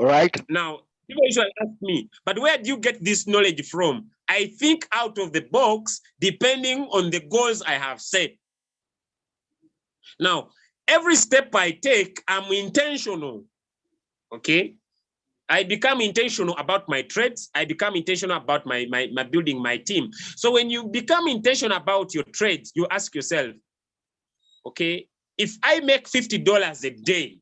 Right. Now, people usually ask me, but where do you get this knowledge from? I think out of the box depending on the goals I have set. Now, every step I take, I'm intentional. Okay? I become intentional about my trades. I become intentional about my building my team. So when you become intentional about your trades, you ask yourself, okay, if I make $50 a day,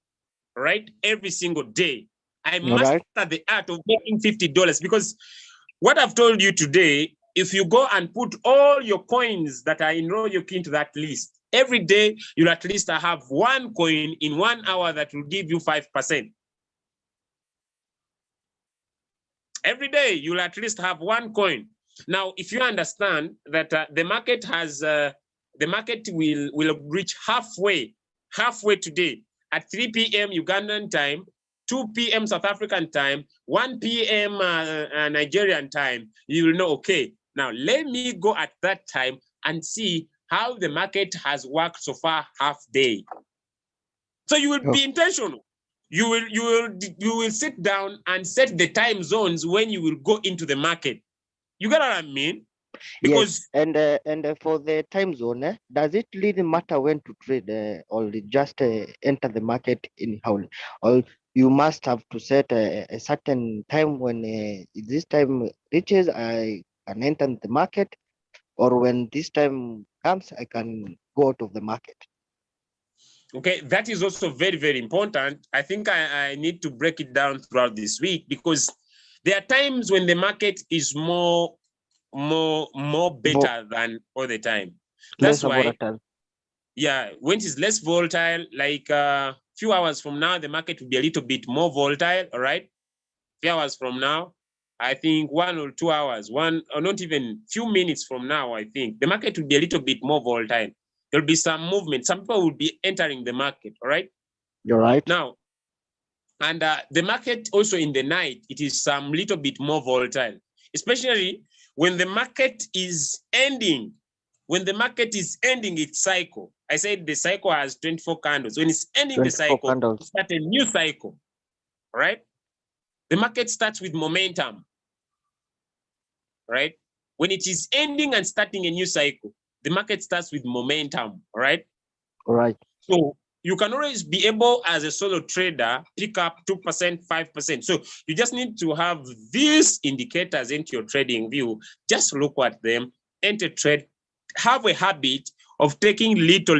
right, every single day, I master the art of making $50, because what I've told you today, if you go and put all your coins that are in Royal Key into that list, every day you'll at least have one coin in 1 hour that will give you 5%. Every day you'll at least have one coin. Now, if you understand that the market has, the market will reach halfway today at 3 p.m. Ugandan time, 2 p.m. South African time, 1 p.m. Nigerian time, you will know, okay, now let me go at that time and see how the market has worked so far half day. So you will be intentional. You will sit down and set the time zones when you will go into the market. You get what I mean? Because yes, and for the time zone, does it really matter when to trade, or just enter the market anyhow, or you must have to set a certain time when this time reaches, I can enter the market, or when this time comes, I can go out of the market? okay, that is also very, very important. I think I need to break it down throughout this week, because there are times when the market is more better than all the time. That's why, volatile. yeah, when it is less volatile, like a few hours from now, the market will be a little bit more volatile, all right? Few hours from now, I think 1 or 2 hours, one or not even few minutes from now, I think the market will be a little bit more volatile. There'll be some movement. Some people will be entering the market, all right? You're right. Now, and the market also in the night, it is some little bit more volatile, especially when the market is ending. When the market is ending its cycle, I said the cycle has 24 candles. When it's ending the cycle, it starts a new cycle, right? The market starts with momentum, right? When it is ending and starting a new cycle, the market starts with momentum, right? Right. So you can always be able, as a solo trader, pick up 2%, 5%. So you just need to have these indicators into your trading view. Just look at them, enter trade, have a habit of taking little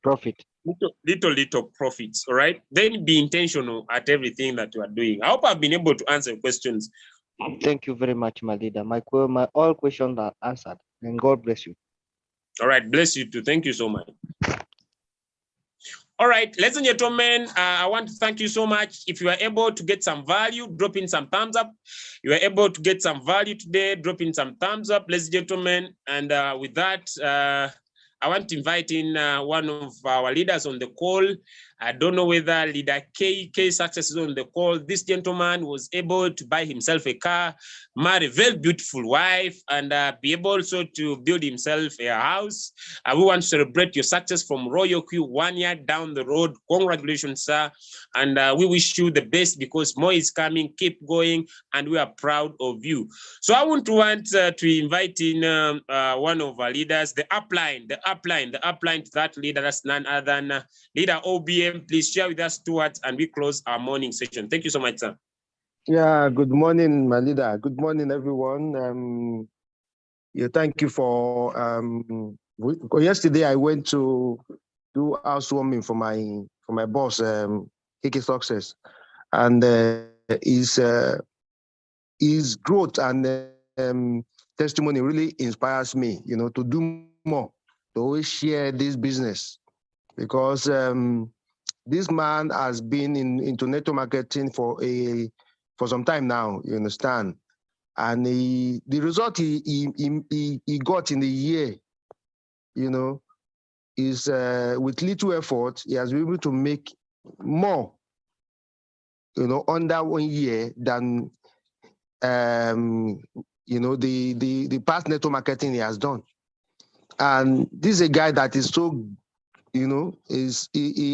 profit. Little profits, all right? Then be intentional at everything that you are doing. I hope I've been able to answer questions. Thank you very much, my leader. My all questions are answered, and God bless you. All right, bless you too. Thank you so much. All right, ladies and gentlemen, I want to thank you so much. If you are able to get some value, drop in some thumbs up. You are able to get some value today, drop in some thumbs up, ladies and gentlemen. And with that, I want to invite in one of our leaders on the call. I don't know whether leader K Success is on the call. This gentleman was able to buy himself a car, marry a very beautiful wife, and be able also to build himself a house. We want to celebrate your success from Royal Q 1 year down the road. Congratulations, sir. And we wish you the best, because more is coming. Keep going, and we are proud of you. So I want to invite in one of our leaders, the upline to that leader. That's none other than leader OBM. Please share with us 2 words, and we close our morning session. Thank you so much, sir. Yeah, good morning, my leader. Good morning, everyone. Yeah, thank you for yesterday I went to do housewarming for my boss, KK Success, and his growth and testimony really inspires me, to do more, to always share this business, because this man has been into network marketing for some time now, you understand? And the result he got in the year, is with little effort, he has been able to make more, under 1 year than the past network marketing he has done. And this is a guy that is so, he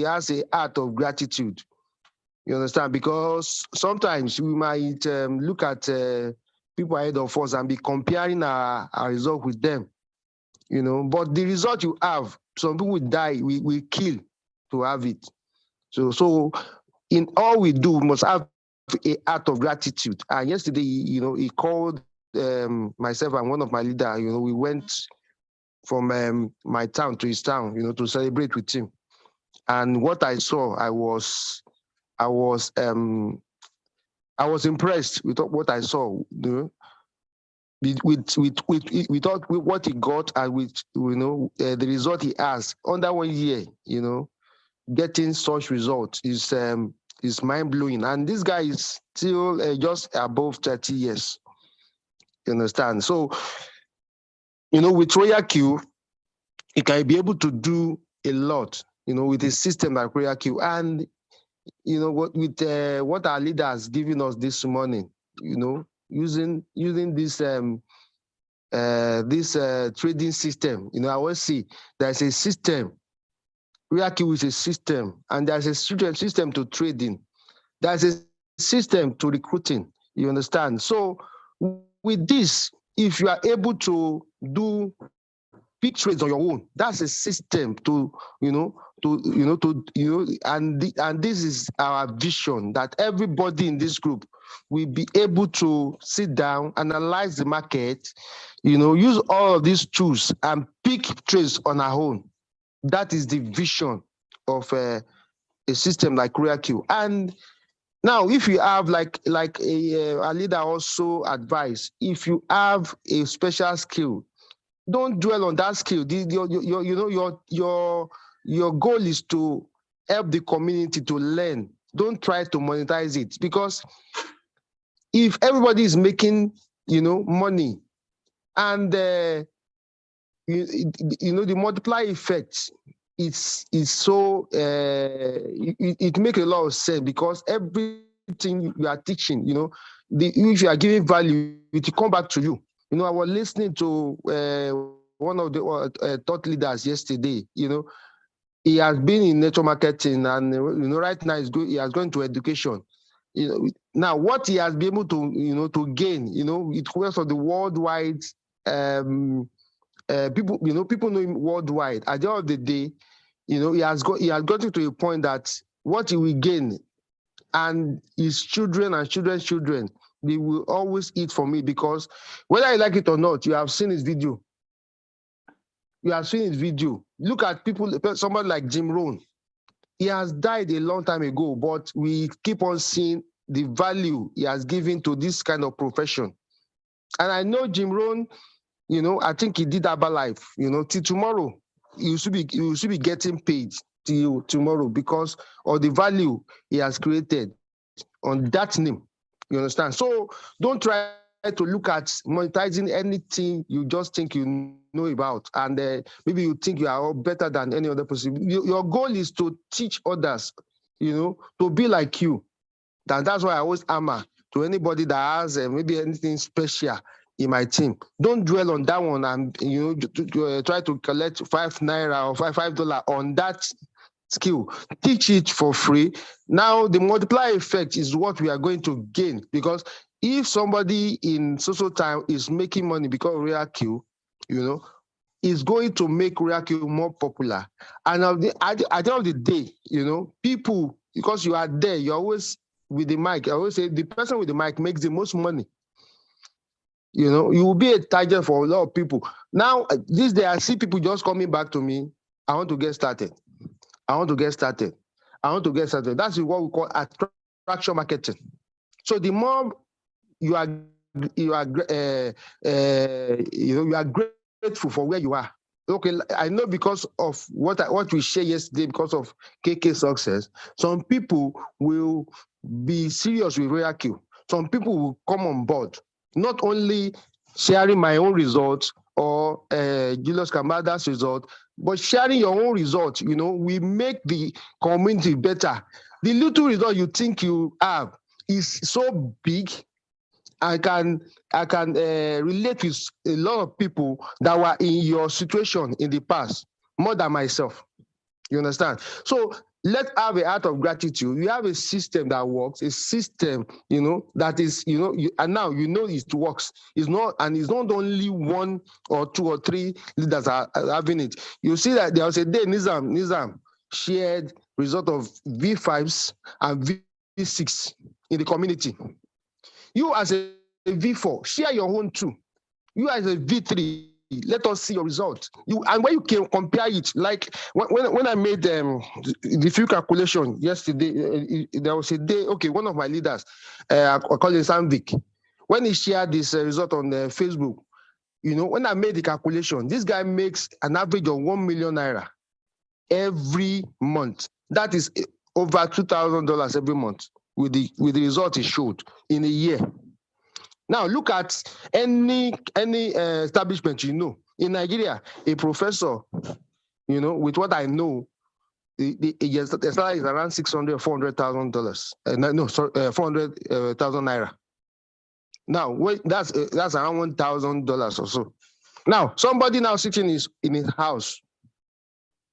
has an art of gratitude. You understand? Because sometimes we might look at people ahead of us and be comparing our result with them, But the result you have, some people will die, we kill to have it. So in all we do, we must have an art of gratitude. And yesterday, he called myself and one of my leaders. We went from my town to his town, to celebrate with him. And what I saw, I was impressed with what I saw, with what he got, and with the result he has under 1 year. Getting such results is mind blowing. And this guy is still just above 30 years. You understand? So, with Royal Q, you can be able to do a lot. With a system like Royal Q, and what our leader has given us this morning, using this this trading system. I always see there's a system. RoyalQ is a system, and there's a system to trading. There's a system to recruiting. You understand? So with this, if you are able to do big trades on your own, that's a system to, and this is our vision, that everybody in this group will be able to sit down, analyze the market, use all of these tools and pick trades on our own. That is the vision of a system like RoyalQ. And now, if you have like a leader also advised, if you have a special skill, don't dwell on that skill. Your goal is to help the community to learn. Don't try to monetize it, because if everybody is making money, and the multiply effect, it's so it makes a lot of sense, because everything you are teaching, if you are giving value, it will come back to you. I was listening to one of the thought leaders yesterday. He has been in network marketing, and right now he has gone to education. Now what he has been able to to gain, it was of the worldwide people. People know him worldwide. At the end of the day, he has gotten to a point that what he will gain, and his children and children's children, they will always eat from it, because whether you like it or not, you have seen his video. Look at somebody like Jim Rohn. He has died a long time ago, but we keep on seeing the value he has given to this kind of profession. And I know Jim Rohn, I think he did Herbalife, till tomorrow. You should be getting paid till tomorrow, because of the value he has created on that name. You understand? So don't try to look at monetizing anything you just think you know about, and maybe you think you are better than any other person. Your goal is to teach others, to be like you. That's why I always hammer to anybody that has maybe anything special in my team. Don't dwell on that one and try to collect ₦5 or $5 on that skill. Teach it for free. Now the multiplier effect is what we are going to gain, because if somebody in social time is making money because of RoyalQ, is going to make RoyalQ more popular. And at the end of the day, people, because you are there, you're always with the mic. I always say the person with the mic makes the most money. You will be a target for a lot of people. Now, this day, I see people just coming back to me. I want to get started. That's what we call attraction marketing. So the more you are grateful for where you are. Okay, I know because of what we shared yesterday, because of KK success, some people will be serious with RoyalQ. Some people will come on board, not only sharing my own results or Julius Kamada's result, but sharing your own results. We make the community better. The little result you think you have is so big. I can relate with a lot of people that were in your situation in the past, more than myself. You understand? So let's have a heart of gratitude. You have a system that works, a system, that is, and now it works. It's not only one or two or three leaders are having it. You see that there was a day Nizam shared result of V5s and V6 in the community. You as a V4, share your own too. You as a V3, let us see your result. And when you can compare it, like when I made the few calculation yesterday, there was a day, okay, one of my leaders, I call him Samvik, when he shared this result on Facebook, when I made the calculation, this guy makes an average of 1 million naira every month. That is over $2,000 every month with the result he showed in a year. Now look at any establishment in Nigeria, a professor, with what I know, the salary is around $600,000, $400,000. 400,000 naira. Now wait, that's around $1,000 or so. Now, somebody now sitting in his house,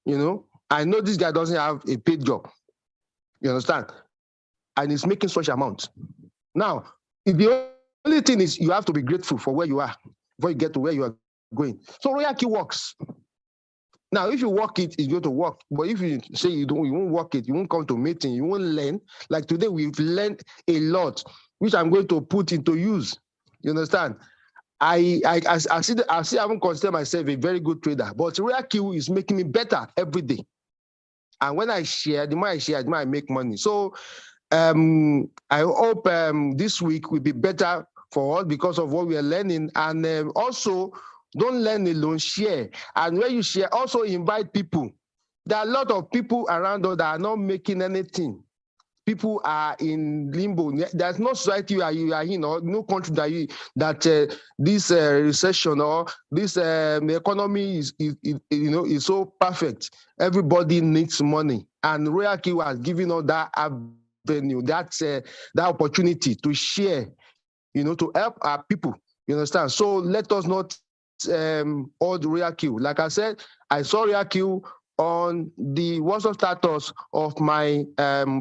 you know, I know this guy doesn't have a paid job. You understand? And he's making such amount. Now, the only thing is you have to be grateful for where you are before you get to where you are going. So Royal Key works. Now, if you work it, it's going to work. But if you say you won't work it, you won't come to meeting, you won't learn. Like today, we've learned a lot, which I'm going to put into use. You understand? I haven't considered myself a very good trader, but Royal Key is making me better every day. And when I share, the more I share, the more I make money. So I hope this week will be better for us because of what we are learning. And also, don't learn alone, share. And when you share, also invite people. There are a lot of people around us that are not making anything. People are in limbo. There's no society you are in, or no country that this recession or this economy is so perfect. Everybody needs money, and Royal Key has given us that avenue, that opportunity to share, to help our people. You understand? So let us not hold Royal Key. Like I said, I saw Royal Key on the WhatsApp status of my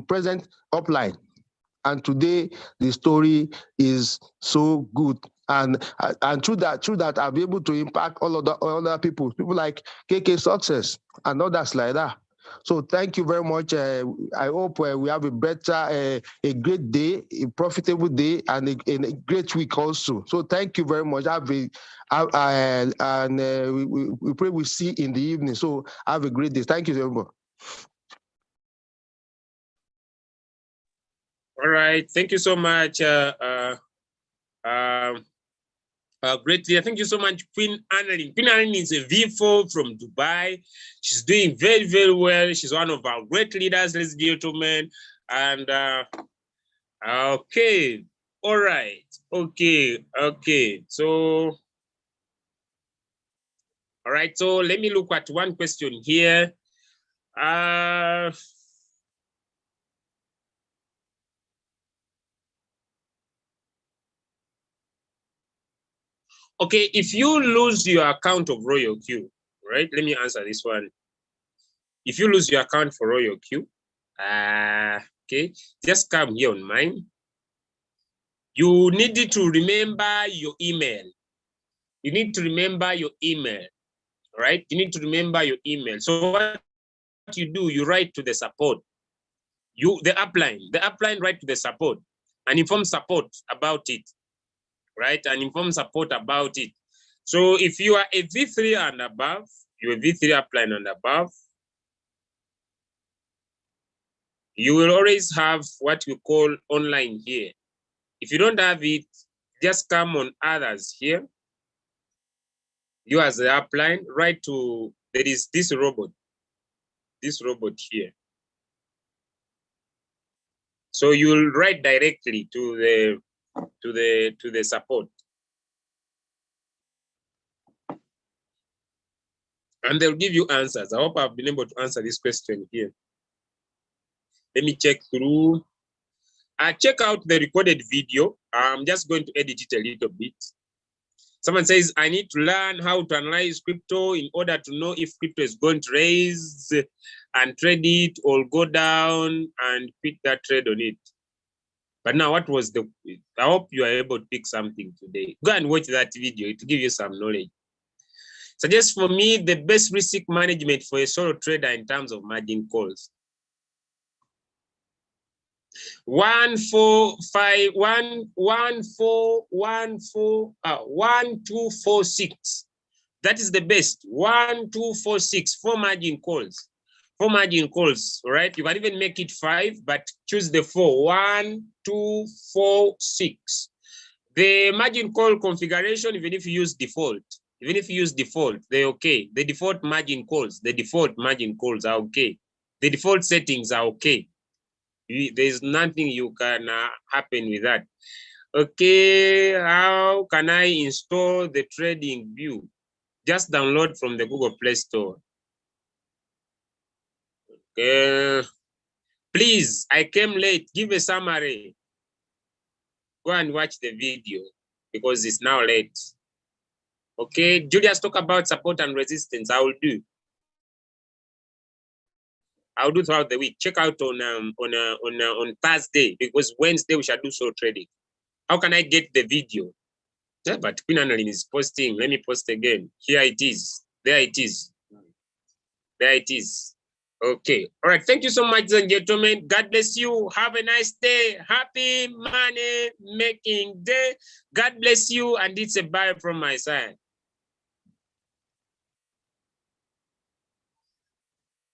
present upline. And today the story is so good. And through that, I'll be able to impact all of the other people like KK Success and others like that. So thank you very much. I hope we have a better, a great day, a profitable day, and a great week also. So thank you very much. We pray we see in the evening. So have a great day. Thank you very much. All right. Thank you so much. Greatly. Thank you so much, Queen Annalyn. Queen Annalyn is a V4 from Dubai. She's doing very, very well. She's one of our great leaders, ladies and gentlemen. And okay. All right. Okay. So, all right. So let me look at one question here. Okay, if you lose your account of Royal Q, right? Let me answer this one. If you lose your account for Royal Q, okay, just come here on mine. You need to remember your email. You need to remember your email, right? You need to remember your email. So what you do, you write to the support. The upline write to the support and inform support about it, right? And inform support about it. So if you are a V3 and above, you're a V3 upline and above, you will always have what we call online here. If you don't have it, just come on others here. You as the upline, write to, there is this robot here. So you'll write directly to the support. And they'll give you answers. I hope I've been able to answer this question here. Let me check through. Check out the recorded video. I'm just going to edit it a little bit. Someone says, I need to learn how to analyze crypto in order to know if crypto is going to raise and trade it or go down and quit that trade on it. But now what was I hope you are able to pick something today. Go and watch that video. It will give you some knowledge. Suggest for me the best risk management for a solo trader in terms of margin calls. 1246. That is the best. 1246 for margin calls. For margin calls, right? You can even make it 5, but choose the 4. 1246. The margin call configuration, even if you use default, they're okay. The default margin calls are okay. The default settings are okay. There's nothing you can happen with that. Okay, how can I install the Trading View? Just download from the Google Play Store. Okay. Please, I came late. Give a summary. Go and watch the video because it's now late. Okay, Julius, talk about support and resistance. I will do. I'll do throughout the week. Check out on Thursday, because Wednesday we shall do soul trading. How can I get the video? Yeah, but Queen Annalyn is posting. Let me post again. Here it is. There it is. There it is. Okay. All right. Thank you so much, ladies and gentlemen. God bless you. Have a nice day. Happy money making day. God bless you. And it's a bye from my side.